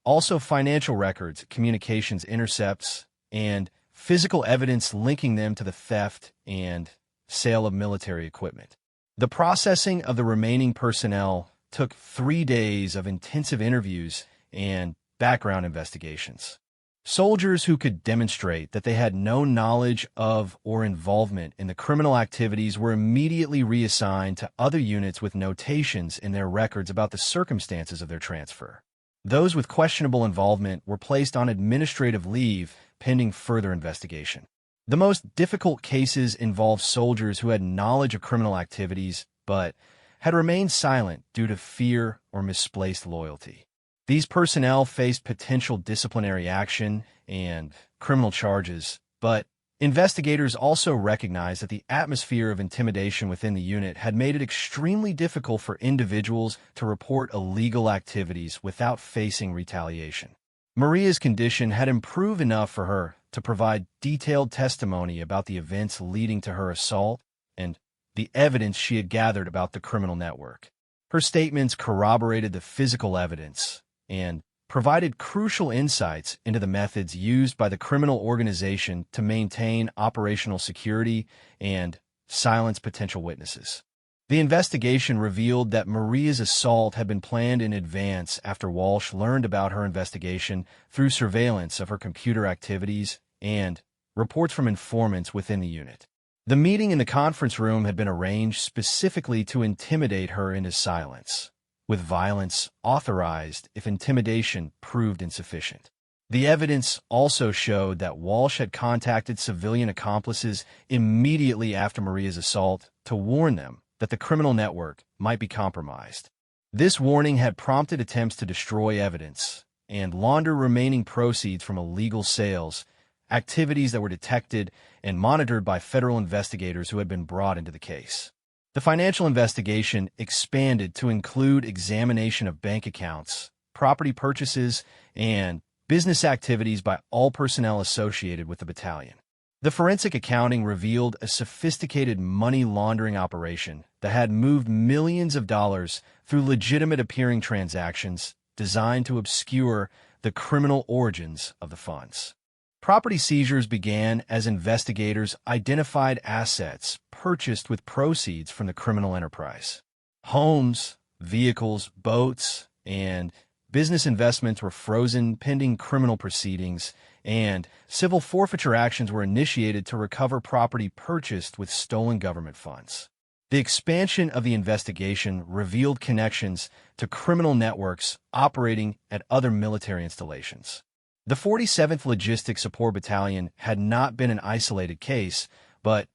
also financial records, communications intercepts, and physical evidence linking them to the theft and sale of military equipment. The processing of the remaining personnel took 3 days of intensive interviews and background investigations. Soldiers who could demonstrate that they had no knowledge of or involvement in the criminal activities were immediately reassigned to other units with notations in their records about the circumstances of their transfer. Those with questionable involvement were placed on administrative leave pending further investigation. The most difficult cases involved soldiers who had knowledge of criminal activities but had remained silent due to fear or misplaced loyalty. These personnel faced potential disciplinary action and criminal charges, but investigators also recognized that the atmosphere of intimidation within the unit had made it extremely difficult for individuals to report illegal activities without facing retaliation. Maria's condition had improved enough for her to provide detailed testimony about the events leading to her assault and the evidence she had gathered about the criminal network. Her statements corroborated the physical evidence and provided crucial insights into the methods used by the criminal organization to maintain operational security and silence potential witnesses. The investigation revealed that Maria's assault had been planned in advance after Walsh learned about her investigation through surveillance of her computer activities and reports from informants within the unit. The meeting in the conference room had been arranged specifically to intimidate her into silence, with violence authorized if intimidation proved insufficient. The evidence also showed that Walsh had contacted civilian accomplices immediately after Maria's assault to warn them that the criminal network might be compromised. This warning had prompted attempts to destroy evidence and launder remaining proceeds from illegal sales, activities that were detected and monitored by federal investigators who had been brought into the case. The financial investigation expanded to include examination of bank accounts, property purchases, and business activities by all personnel associated with the battalion. The forensic accounting revealed a sophisticated money laundering operation that had moved millions of dollars through legitimate appearing transactions designed to obscure the criminal origins of the funds. Property seizures began as investigators identified assets purchased with proceeds from the criminal enterprise. Homes, vehicles, boats, and business investments were frozen pending criminal proceedings, and civil forfeiture actions were initiated to recover property purchased with stolen government funds. The expansion of the investigation revealed connections to criminal networks operating at other military installations. The 47th Logistics Support Battalion had not been an isolated case, but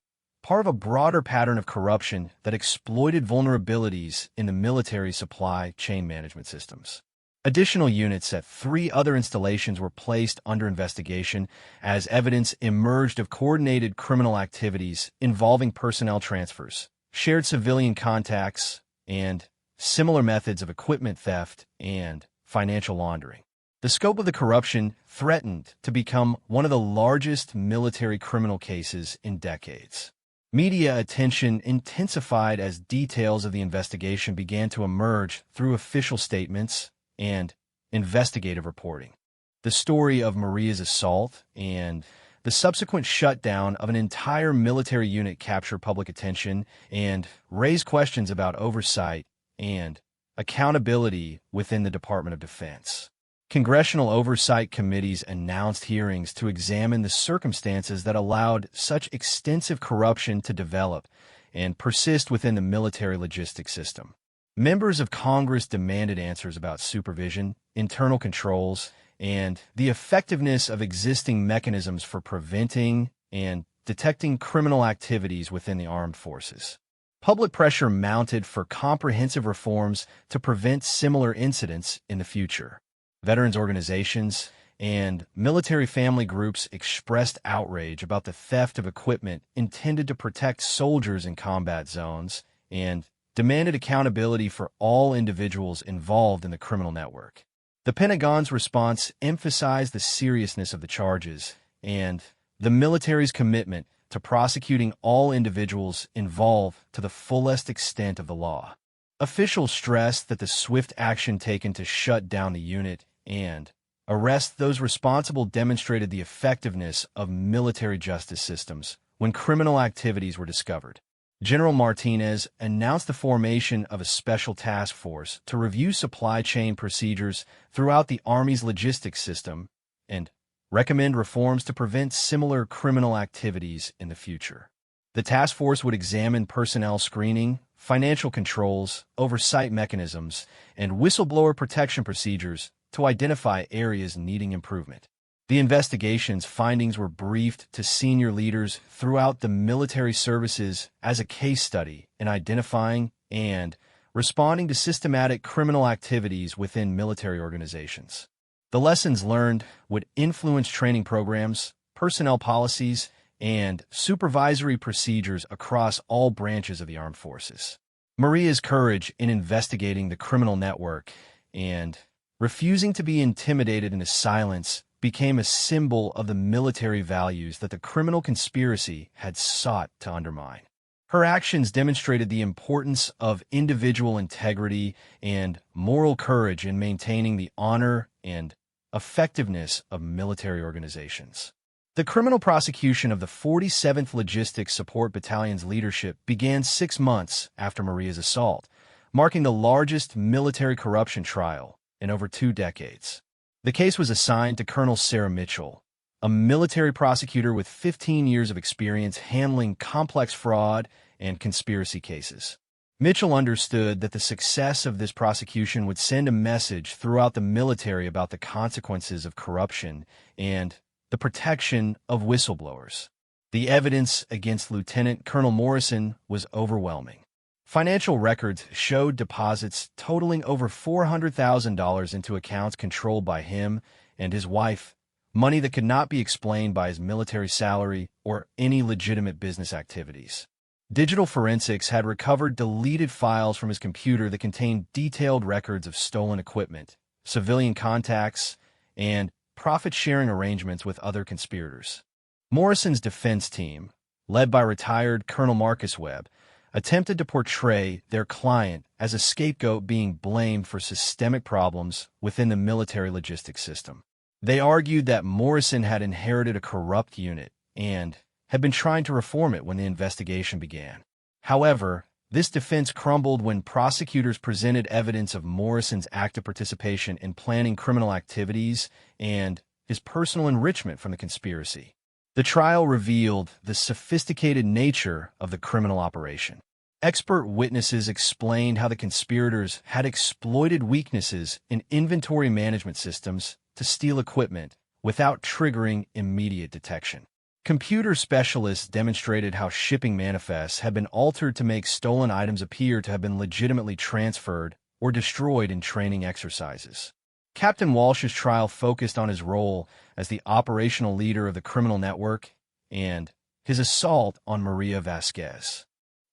part of a broader pattern of corruption that exploited vulnerabilities in the military supply chain management systems. Additional units at 3 other installations were placed under investigation as evidence emerged of coordinated criminal activities involving personnel transfers, shared civilian contacts, and similar methods of equipment theft and financial laundering. The scope of the corruption threatened to become one of the largest military criminal cases in decades. Media attention intensified as details of the investigation began to emerge through official statements and investigative reporting. The story of Maria's assault and the subsequent shutdown of an entire military unit captured public attention and raised questions about oversight and accountability within the Department of Defense. Congressional oversight committees announced hearings to examine the circumstances that allowed such extensive corruption to develop and persist within the military logistics system. Members of Congress demanded answers about supervision, internal controls, and the effectiveness of existing mechanisms for preventing and detecting criminal activities within the armed forces. Public pressure mounted for comprehensive reforms to prevent similar incidents in the future. Veterans organizations and military family groups expressed outrage about the theft of equipment intended to protect soldiers in combat zones and demanded accountability for all individuals involved in the criminal network. The Pentagon's response emphasized the seriousness of the charges and the military's commitment to prosecuting all individuals involved to the fullest extent of the law. Officials stressed that the swift action taken to shut down the unit and arrest those responsible demonstrated the effectiveness of military justice systems when criminal activities were discovered. General Martinez announced the formation of a special task force to review supply chain procedures throughout the Army's logistics system and recommend reforms to prevent similar criminal activities in the future. The task force would examine personnel screening, financial controls, oversight mechanisms, and whistleblower protection procedures to identify areas needing improvement. The investigation's findings were briefed to senior leaders throughout the military services as a case study in identifying and responding to systematic criminal activities within military organizations. The lessons learned would influence training programs, personnel policies, and supervisory procedures across all branches of the armed forces. Maria's courage in investigating the criminal network and refusing to be intimidated into silence became a symbol of the military values that the criminal conspiracy had sought to undermine. Her actions demonstrated the importance of individual integrity and moral courage in maintaining the honor and effectiveness of military organizations. The criminal prosecution of the 47th Logistics Support Battalion's leadership began 6 months after Maria's assault, marking the largest military corruption trial in over 2 decades. The case was assigned to Colonel Sarah Mitchell, a military prosecutor with 15 years of experience handling complex fraud and conspiracy cases. Mitchell understood that the success of this prosecution would send a message throughout the military about the consequences of corruption and the protection of whistleblowers. The evidence against Lieutenant Colonel Morrison was overwhelming. Financial records showed deposits totaling over $400,000 into accounts controlled by him and his wife, money that could not be explained by his military salary or any legitimate business activities. Digital forensics had recovered deleted files from his computer that contained detailed records of stolen equipment, civilian contacts, and profit-sharing arrangements with other conspirators. Morrison's defense team, led by retired Colonel Marcus Webb, attempted to portray their client as a scapegoat being blamed for systemic problems within the military logistics system. They argued that Morrison had inherited a corrupt unit and had been trying to reform it when the investigation began. However, this defense crumbled when prosecutors presented evidence of Morrison's active participation in planning criminal activities and his personal enrichment from the conspiracy. The trial revealed the sophisticated nature of the criminal operation. Expert witnesses explained how the conspirators had exploited weaknesses in inventory management systems to steal equipment without triggering immediate detection. Computer specialists demonstrated how shipping manifests had been altered to make stolen items appear to have been legitimately transferred or destroyed in training exercises. Captain Walsh's trial focused on his role as the operational leader of the criminal network and his assault on Maria Vasquez.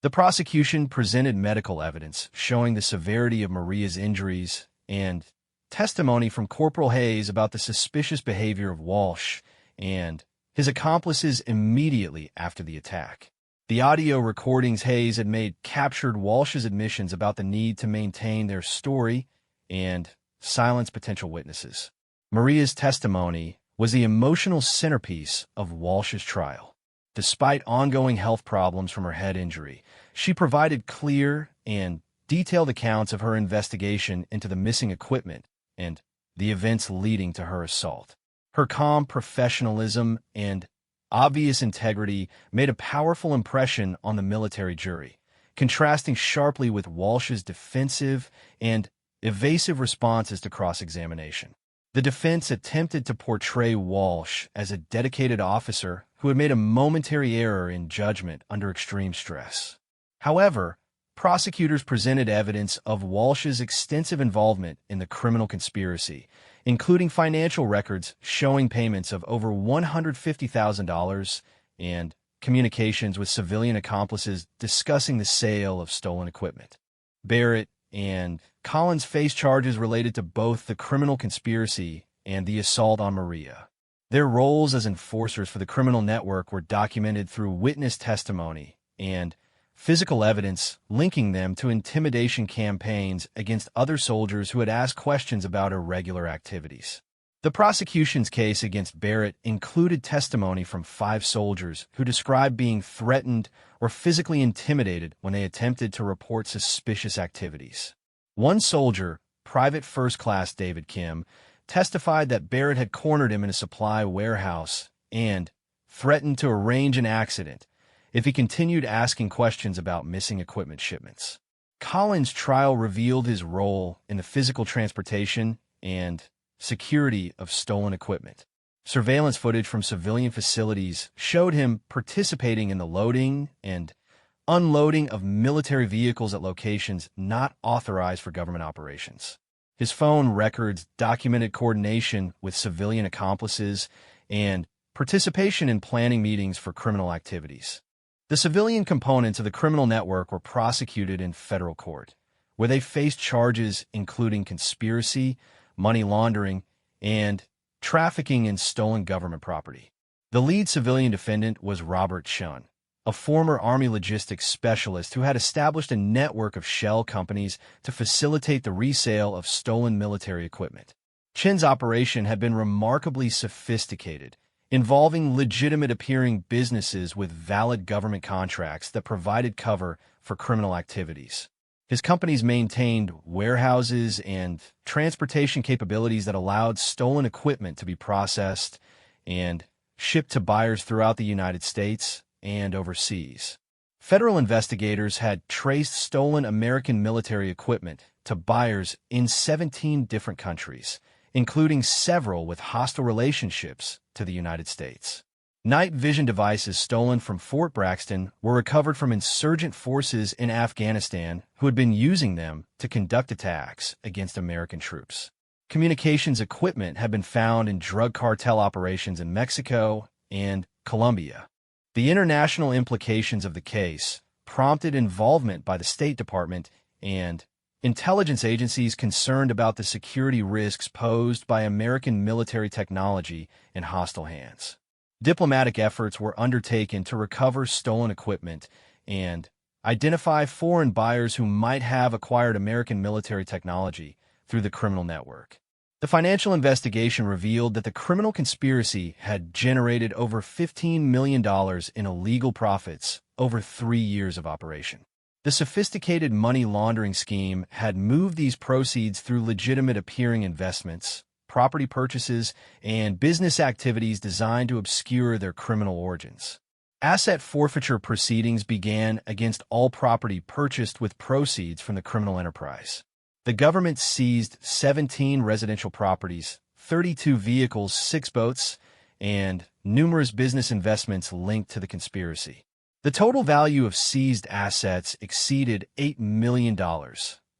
The prosecution presented medical evidence showing the severity of Maria's injuries and testimony from Corporal Hayes about the suspicious behavior of Walsh and his accomplices immediately after the attack. The audio recordings Hayes had made captured Walsh's admissions about the need to maintain their story and silence potential witnesses. Maria's testimony was the emotional centerpiece of Walsh's trial. Despite ongoing health problems from her head injury, she provided clear and detailed accounts of her investigation into the missing equipment and the events leading to her assault. Her calm professionalism and obvious integrity made a powerful impression on the military jury, contrasting sharply with Walsh's defensive and evasive responses to cross-examination. The defense attempted to portray Walsh as a dedicated officer who had made a momentary error in judgment under extreme stress. However, prosecutors presented evidence of Walsh's extensive involvement in the criminal conspiracy, including financial records showing payments of over $150,000 and communications with civilian accomplices discussing the sale of stolen equipment. Barrett and Collins faced charges related to both the criminal conspiracy and the assault on Maria. Their roles as enforcers for the criminal network were documented through witness testimony and physical evidence linking them to intimidation campaigns against other soldiers who had asked questions about irregular activities. The prosecution's case against Barrett included testimony from 5 soldiers who described being threatened or physically intimidated when they attempted to report suspicious activities. One soldier, Private First Class David Kim, testified that Barrett had cornered him in a supply warehouse and threatened to arrange an accident if he continued asking questions about missing equipment shipments. Collins' trial revealed his role in the physical transportation and security of stolen equipment. Surveillance footage from civilian facilities showed him participating in the loading and unloading of military vehicles at locations not authorized for government operations. His phone records documented coordination with civilian accomplices and participation in planning meetings for criminal activities. The civilian components of the criminal network were prosecuted in federal court, where they faced charges including conspiracy, money laundering, and trafficking in stolen government property. The lead civilian defendant was Robert Chun, a former Army logistics specialist who had established a network of shell companies to facilitate the resale of stolen military equipment. Chin's operation had been remarkably sophisticated, involving legitimate-appearing businesses with valid government contracts that provided cover for criminal activities. His companies maintained warehouses and transportation capabilities that allowed stolen equipment to be processed and shipped to buyers throughout the United States and overseas. Federal investigators had traced stolen American military equipment to buyers in 17 different countries, including several with hostile relationships to the United States. Night vision devices stolen from Fort Braxton were recovered from insurgent forces in Afghanistan who had been using them to conduct attacks against American troops. Communications equipment had been found in drug cartel operations in Mexico and Colombia. The international implications of the case prompted involvement by the State Department and intelligence agencies concerned about the security risks posed by American military technology in hostile hands. Diplomatic efforts were undertaken to recover stolen equipment and identify foreign buyers who might have acquired American military technology through the criminal network. The financial investigation revealed that the criminal conspiracy had generated over $15 million in illegal profits over 3 years of operation. The sophisticated money laundering scheme had moved these proceeds through legitimate-appearing investments, property purchases, and business activities designed to obscure their criminal origins. Asset forfeiture proceedings began against all property purchased with proceeds from the criminal enterprise. The government seized 17 residential properties, 32 vehicles, 6 boats, and numerous business investments linked to the conspiracy. The total value of seized assets exceeded $8 million,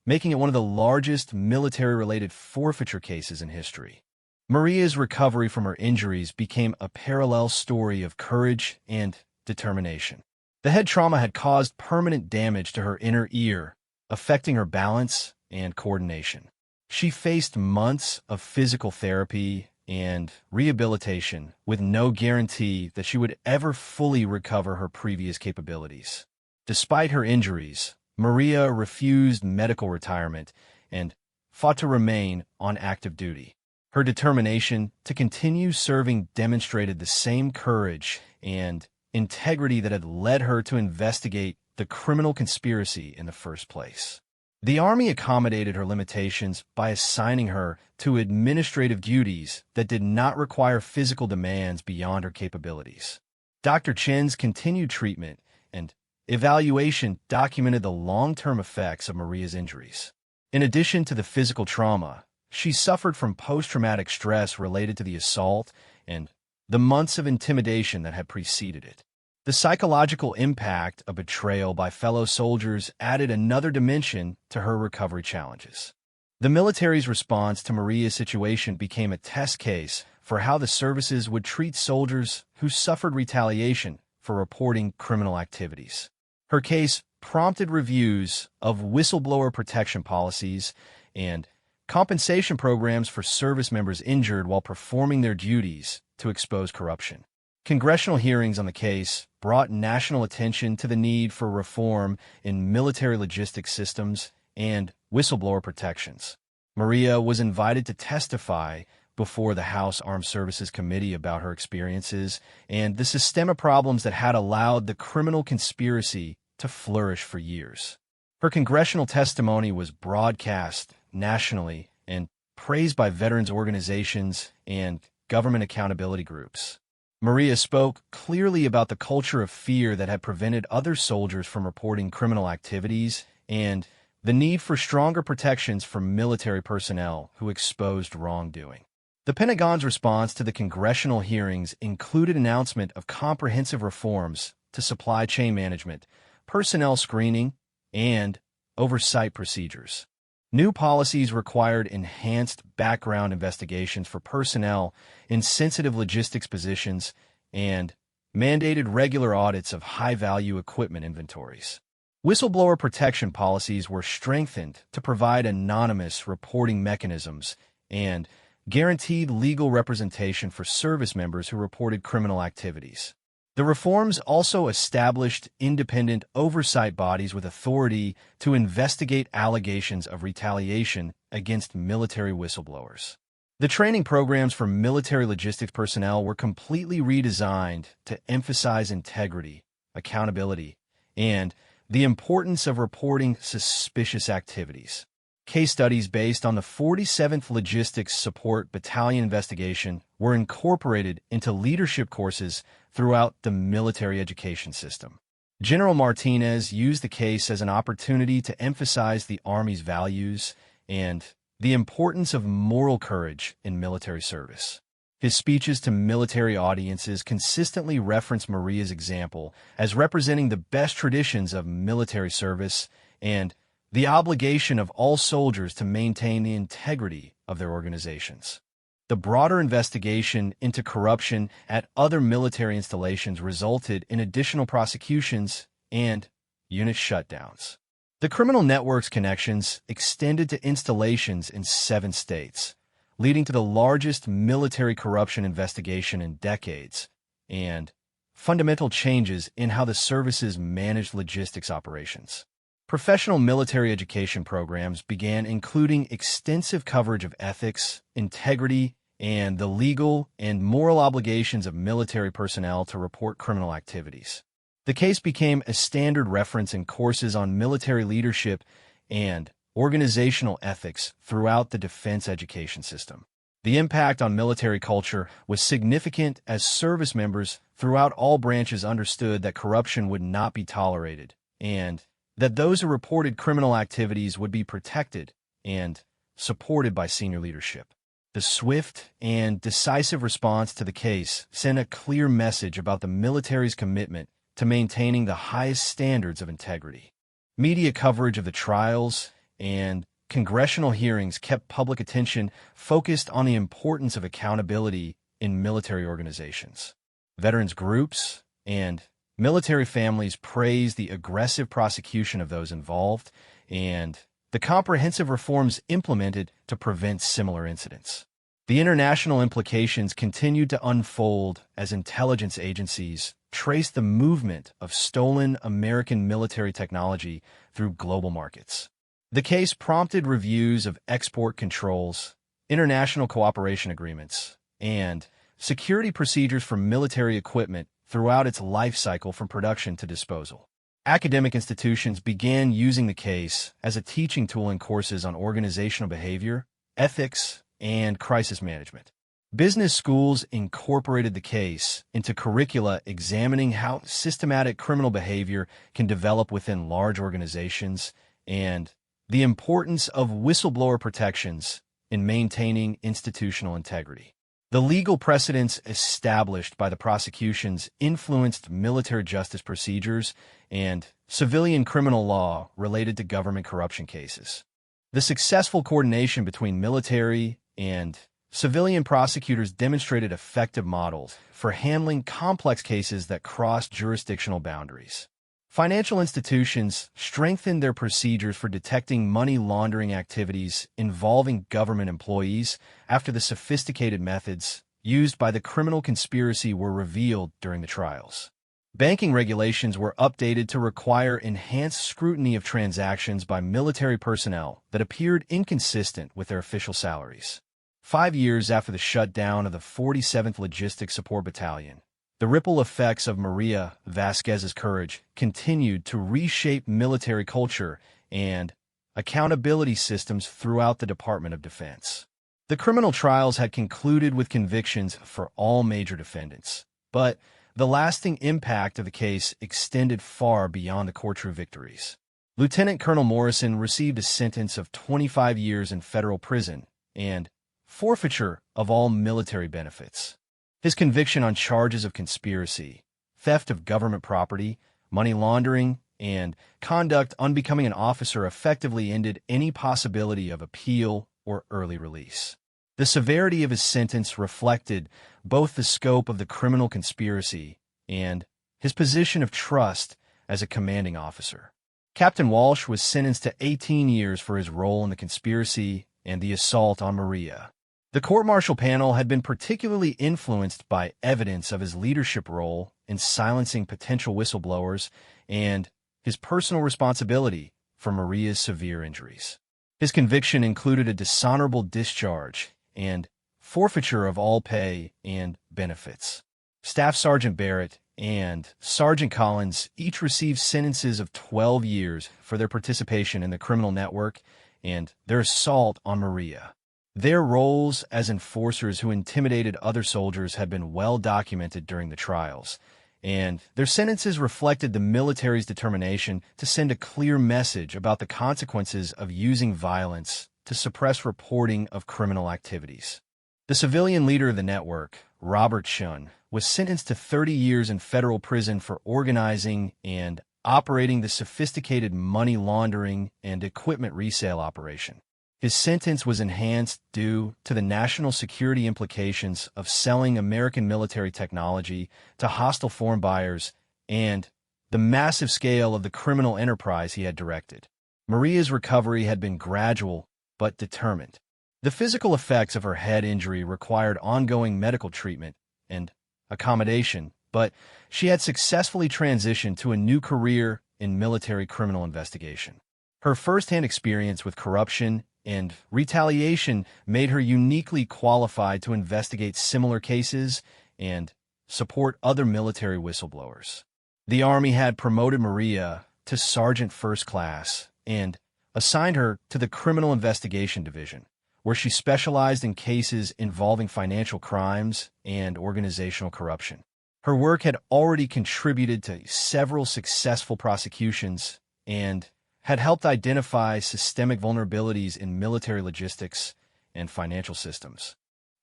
making it one of the largest military-related forfeiture cases in history. Maria's recovery from her injuries became a parallel story of courage and determination. The head trauma had caused permanent damage to her inner ear, affecting her balance and coordination. She faced months of physical therapy and rehabilitation with no guarantee that she would ever fully recover her previous capabilities. Despite her injuries, Maria refused medical retirement and fought to remain on active duty. Her determination to continue serving demonstrated the same courage and integrity that had led her to investigate the criminal conspiracy in the first place. The Army accommodated her limitations by assigning her to administrative duties that did not require physical demands beyond her capabilities. Dr. Chen's continued treatment and evaluation documented the long-term effects of Maria's injuries. In addition to the physical trauma, she suffered from post-traumatic stress related to the assault and the months of intimidation that had preceded it. The psychological impact of betrayal by fellow soldiers added another dimension to her recovery challenges. The military's response to Maria's situation became a test case for how the services would treat soldiers who suffered retaliation for reporting criminal activities. Her case prompted reviews of whistleblower protection policies and compensation programs for service members injured while performing their duties to expose corruption. Congressional hearings on the case brought national attention to the need for reform in military logistics systems and whistleblower protections. Maria was invited to testify before the House Armed Services Committee about her experiences and the systemic problems that had allowed the criminal conspiracy to flourish for years. Her congressional testimony was broadcast nationally and praised by veterans organizations and government accountability groups. Maria spoke clearly about the culture of fear that had prevented other soldiers from reporting criminal activities and the need for stronger protections for military personnel who exposed wrongdoing. The Pentagon's response to the congressional hearings included announcement of comprehensive reforms to supply chain management, personnel screening, and oversight procedures. New policies required enhanced background investigations for personnel in sensitive logistics positions and mandated regular audits of high-value equipment inventories. Whistleblower protection policies were strengthened to provide anonymous reporting mechanisms and guaranteed legal representation for service members who reported criminal activities. The reforms also established independent oversight bodies with authority to investigate allegations of retaliation against military whistleblowers. The training programs for military logistics personnel were completely redesigned to emphasize integrity, accountability, and the importance of reporting suspicious activities. Case studies based on the 47th Logistics Support Battalion investigation were incorporated into leadership courses throughout the military education system. General Martinez used the case as an opportunity to emphasize the Army's values and the importance of moral courage in military service. His speeches to military audiences consistently reference Maria's example as representing the best traditions of military service and the obligation of all soldiers to maintain the integrity of their organizations. The broader investigation into corruption at other military installations resulted in additional prosecutions and unit shutdowns. The criminal network's connections extended to installations in 7 states, leading to the largest military corruption investigation in decades, and fundamental changes in how the services managed logistics operations. Professional military education programs began including extensive coverage of ethics, integrity, and the legal and moral obligations of military personnel to report criminal activities. The case became a standard reference in courses on military leadership and organizational ethics throughout the defense education system. The impact on military culture was significant as service members throughout all branches understood that corruption would not be tolerated and that those who reported criminal activities would be protected and supported by senior leadership. The swift and decisive response to the case sent a clear message about the military's commitment to maintaining the highest standards of integrity. Media coverage of the trials and congressional hearings kept public attention focused on the importance of accountability in military organizations. Veterans groups and military families praised the aggressive prosecution of those involved and the comprehensive reforms implemented to prevent similar incidents. The international implications continued to unfold as intelligence agencies traced the movement of stolen American military technology through global markets. The case prompted reviews of export controls, international cooperation agreements, and security procedures for military equipment throughout its life cycle from production to disposal. Academic institutions began using the case as a teaching tool in courses on organizational behavior, ethics, and crisis management. Business schools incorporated the case into curricula examining how systematic criminal behavior can develop within large organizations and the importance of whistleblower protections in maintaining institutional integrity. The legal precedents established by the prosecutions influenced military justice procedures and civilian criminal law related to government corruption cases. The successful coordination between military and civilian prosecutors demonstrated effective models for handling complex cases that crossed jurisdictional boundaries. Financial institutions strengthened their procedures for detecting money laundering activities involving government employees after the sophisticated methods used by the criminal conspiracy were revealed during the trials. Banking regulations were updated to require enhanced scrutiny of transactions by military personnel that appeared inconsistent with their official salaries. 5 years after the shutdown of the 47th Logistics Support Battalion, the ripple effects of Maria Vasquez's courage continued to reshape military culture and accountability systems throughout the Department of Defense. The criminal trials had concluded with convictions for all major defendants, but the lasting impact of the case extended far beyond the courtroom victories. Lieutenant Colonel Morrison received a sentence of 25 years in federal prison and forfeiture of all military benefits. His conviction on charges of conspiracy, theft of government property, money laundering, and conduct unbecoming an officer effectively ended any possibility of appeal or early release. The severity of his sentence reflected both the scope of the criminal conspiracy and his position of trust as a commanding officer. Captain Walsh was sentenced to 18 years for his role in the conspiracy and the assault on Maria. The court-martial panel had been particularly influenced by evidence of his leadership role in silencing potential whistleblowers and his personal responsibility for Maria's severe injuries. His conviction included a dishonorable discharge and forfeiture of all pay and benefits. Staff Sergeant Barrett and Sergeant Collins each received sentences of 12 years for their participation in the criminal network and their assault on Maria. Their roles as enforcers who intimidated other soldiers had been well documented during the trials, and their sentences reflected the military's determination to send a clear message about the consequences of using violence to suppress reporting of criminal activities. The civilian leader of the network, Robert Shun, was sentenced to 30 years in federal prison for organizing and operating the sophisticated money laundering and equipment resale operation. His sentence was enhanced due to the national security implications of selling American military technology to hostile foreign buyers and the massive scale of the criminal enterprise he had directed. Maria's recovery had been gradual but determined. The physical effects of her head injury required ongoing medical treatment and accommodation, but she had successfully transitioned to a new career in military criminal investigation. Her first-hand experience with corruption and retaliation made her uniquely qualified to investigate similar cases and support other military whistleblowers. The Army had promoted Maria to Sergeant First Class and assigned her to the Criminal Investigation Division, where she specialized in cases involving financial crimes and organizational corruption. Her work had already contributed to several successful prosecutions and had helped identify systemic vulnerabilities in military logistics and financial systems.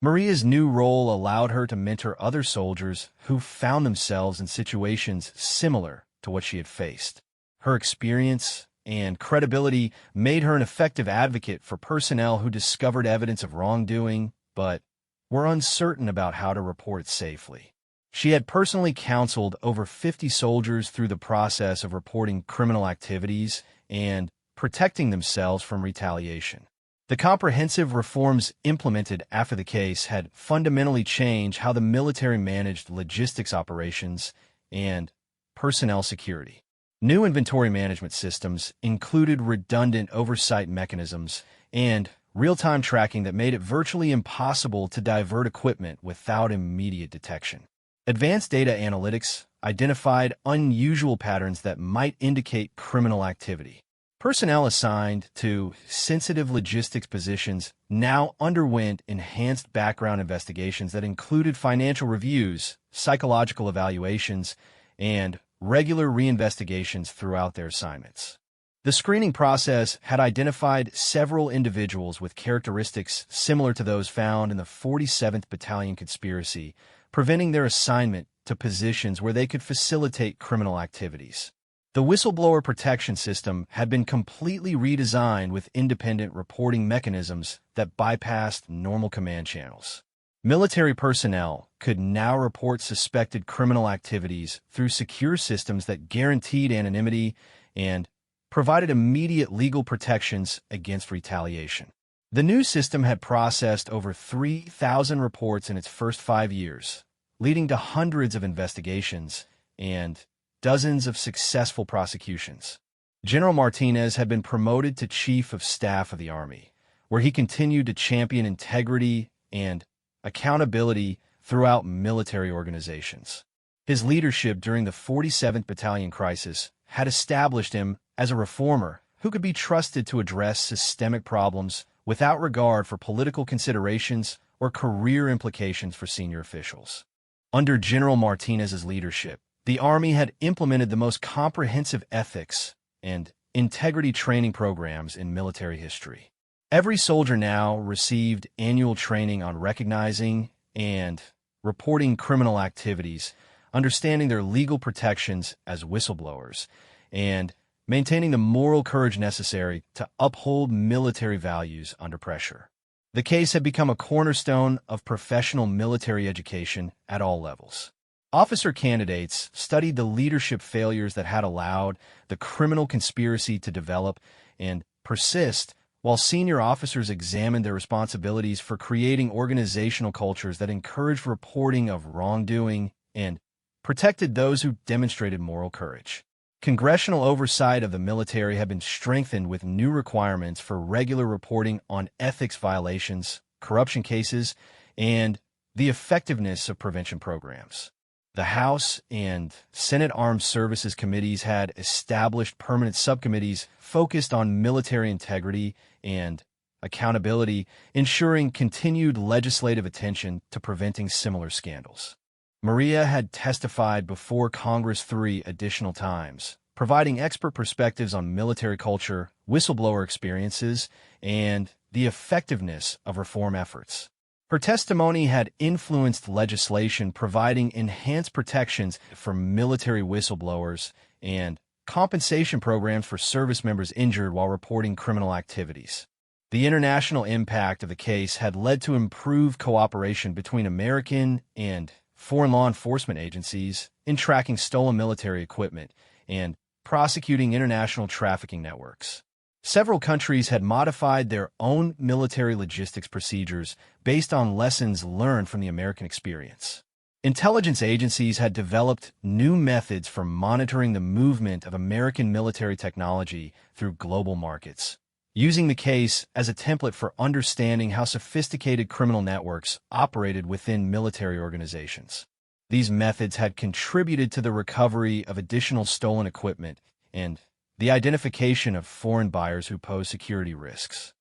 Maria's new role allowed her to mentor other soldiers who found themselves in situations similar to what she had faced. Her experience and credibility made her an effective advocate for personnel who discovered evidence of wrongdoing but were uncertain about how to report it safely. She had personally counseled over 50 soldiers through the process of reporting criminal activities and protecting themselves from retaliation. The comprehensive reforms implemented after the case had fundamentally changed how the military managed logistics operations and personnel security. New inventory management systems included redundant oversight mechanisms and real-time tracking that made it virtually impossible to divert equipment without immediate detection. Advanced data analytics identified unusual patterns that might indicate criminal activity. Personnel assigned to sensitive logistics positions now underwent enhanced background investigations that included financial reviews, psychological evaluations, and regular reinvestigations throughout their assignments. The screening process had identified several individuals with characteristics similar to those found in the 47th Battalion conspiracy, preventing their assignment to positions where they could facilitate criminal activities. The whistleblower protection system had been completely redesigned with independent reporting mechanisms that bypassed normal command channels. Military personnel could now report suspected criminal activities through secure systems that guaranteed anonymity and provided immediate legal protections against retaliation. The new system had processed over 3,000 reports in its first 5 years, leading to hundreds of investigations and dozens of successful prosecutions. General Martinez had been promoted to Chief of Staff of the Army, where he continued to champion integrity and accountability throughout military organizations. His leadership during the 47th Battalion crisis had established him as a reformer who could be trusted to address systemic problems without regard for political considerations or career implications for senior officials. Under General Martinez's leadership, the Army had implemented the most comprehensive ethics and integrity training programs in military history. Every soldier now received annual training on recognizing and reporting criminal activities, understanding their legal protections as whistleblowers, and maintaining the moral courage necessary to uphold military values under pressure. The case had become a cornerstone of professional military education at all levels. Officer candidates studied the leadership failures that had allowed the criminal conspiracy to develop and persist, while senior officers examined their responsibilities for creating organizational cultures that encouraged reporting of wrongdoing and protected those who demonstrated moral courage. Congressional oversight of the military had been strengthened with new requirements for regular reporting on ethics violations, corruption cases, and the effectiveness of prevention programs. The House and Senate Armed Services Committees had established permanent subcommittees focused on military integrity and accountability, ensuring continued legislative attention to preventing similar scandals. Maria had testified before Congress 3 additional times, providing expert perspectives on military culture, whistleblower experiences, and the effectiveness of reform efforts. Her testimony had influenced legislation providing enhanced protections for military whistleblowers and compensation programs for service members injured while reporting criminal activities. The international impact of the case had led to improved cooperation between American and foreign law enforcement agencies in tracking stolen military equipment and prosecuting international trafficking networks. Several countries had modified their own military logistics procedures based on lessons learned from the American experience. Intelligence agencies had developed new methods for monitoring the movement of American military technology through global markets, using the case as a template for understanding how sophisticated criminal networks operated within military organizations. These methods had contributed to the recovery of additional stolen equipment and the identification of foreign buyers who pose security risks.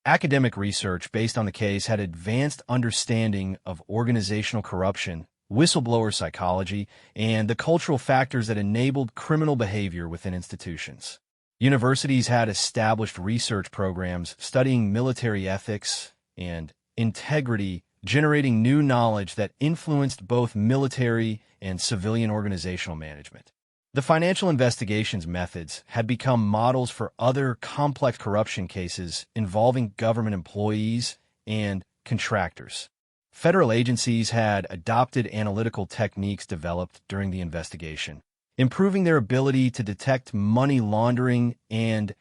Academic research based on the case had advanced understanding of organizational corruption, whistleblower psychology, and the cultural factors that enabled criminal behavior within institutions. Universities had established research programs studying military ethics and integrity, generating new knowledge that influenced both military and civilian organizational management. The financial investigations methods had become models for other complex corruption cases involving government employees and contractors. Federal agencies had adopted analytical techniques developed during the investigation, improving their ability to detect money laundering and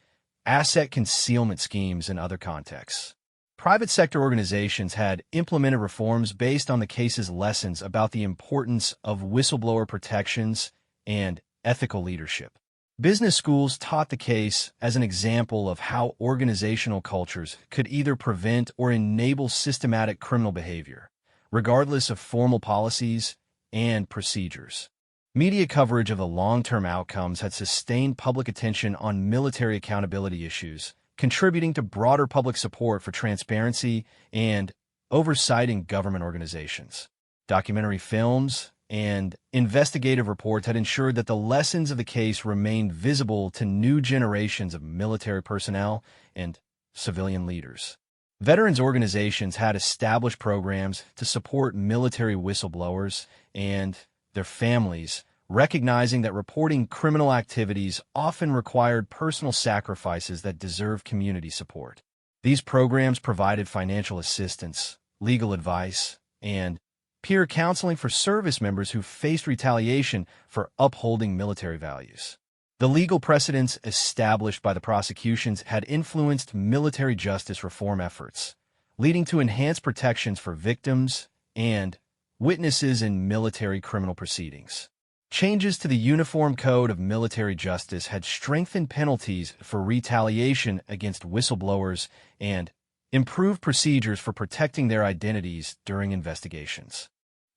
asset concealment schemes in other contexts. Private sector organizations had implemented reforms based on the case's lessons about the importance of whistleblower protections and ethical leadership. Business schools taught the case as an example of how organizational cultures could either prevent or enable systematic criminal behavior, regardless of formal policies and procedures. Media coverage of the long-term outcomes had sustained public attention on military accountability issues, contributing to broader public support for transparency and oversight in government organizations. Documentary films and investigative reports had ensured that the lessons of the case remained visible to new generations of military personnel and civilian leaders. Veterans organizations had established programs to support military whistleblowers and their families, recognizing that reporting criminal activities often required personal sacrifices that deserve community support. These programs provided financial assistance, legal advice, and peer counseling for service members who faced retaliation for upholding military values. The legal precedents established by the prosecutions had influenced military justice reform efforts, leading to enhanced protections for victims and witnesses in military criminal proceedings. Changes to the Uniform Code of Military Justice had strengthened penalties for retaliation against whistleblowers and improved procedures for protecting their identities during investigations.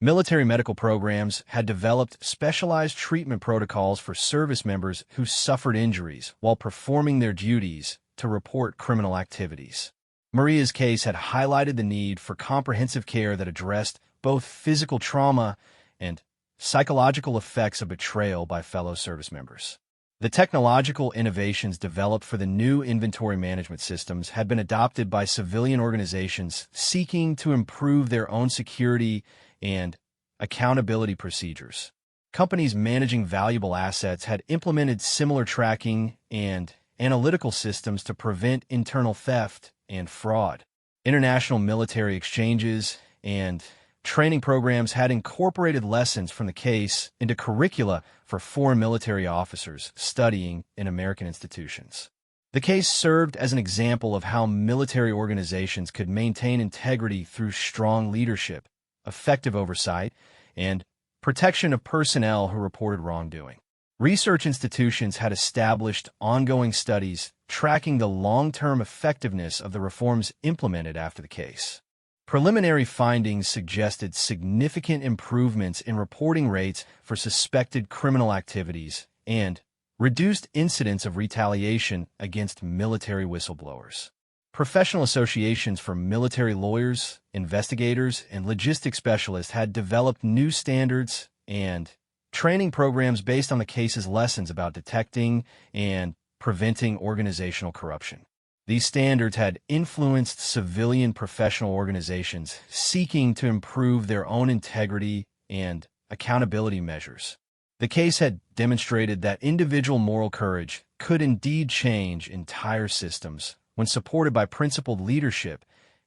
Military medical programs had developed specialized treatment protocols for service members who suffered injuries while performing their duties to report criminal activities. Maria's case had highlighted the need for comprehensive care that addressed both physical trauma and psychological effects of betrayal by fellow service members. The technological innovations developed for the new inventory management systems had been adopted by civilian organizations seeking to improve their own security and accountability procedures. companies managing valuable assets had implemented similar tracking and analytical systems to prevent internal theft and fraud. International military exchanges and training programs had incorporated lessons from the case into curricula for foreign military officers studying in American institutions. The case served as an example of how military organizations could maintain integrity through strong leadership, effective oversight, and protection of personnel who reported wrongdoing. Research institutions had established ongoing studies tracking the long-term effectiveness of the reforms implemented after the case. Preliminary findings suggested significant improvements in reporting rates for suspected criminal activities and reduced incidents of retaliation against military whistleblowers. Professional associations for military lawyers, investigators, and logistics specialists had developed new standards and training programs based on the case's lessons about detecting and preventing organizational corruption. These standards had influenced civilian professional organizations seeking to improve their own integrity and accountability measures. The case had demonstrated that individual moral courage could indeed change entire systems when supported by principled leadership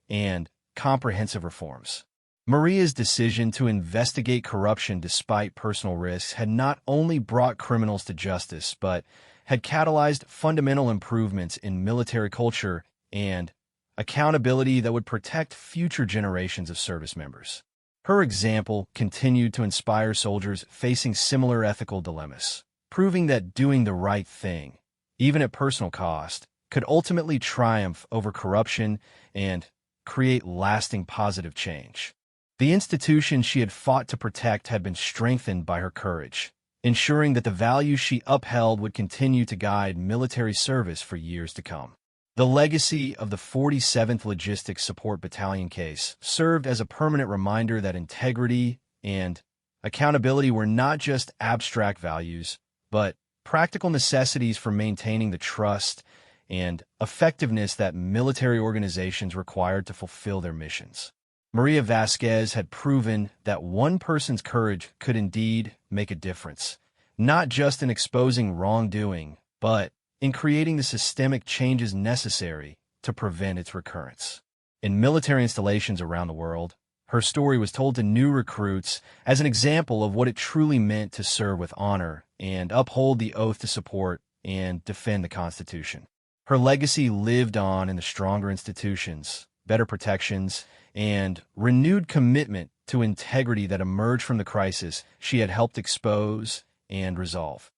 and comprehensive reforms. Maria's decision to investigate corruption despite personal risks had not only brought criminals to justice, but had catalyzed fundamental improvements in military culture and accountability that would protect future generations of service members. Her example continued to inspire soldiers facing similar ethical dilemmas, proving that doing the right thing, even at personal cost, could ultimately triumph over corruption and create lasting positive change. The institution she had fought to protect had been strengthened by her courage, ensuring that the values she upheld would continue to guide military service for years to come. The legacy of the 47th Logistics Support Battalion case served as a permanent reminder that integrity and accountability were not just abstract values, but practical necessities for maintaining the trust and effectiveness that military organizations required to fulfill their missions. Maria Vasquez had proven that one person's courage could indeed make a difference, not just in exposing wrongdoing, but in creating the systemic changes necessary to prevent its recurrence. In military installations around the world, her story was told to new recruits as an example of what it truly meant to serve with honor and uphold the oath to support and defend the Constitution. Her legacy lived on in the stronger institutions, better protections, and renewed commitment to integrity that emerged from the crisis she had helped expose and resolve.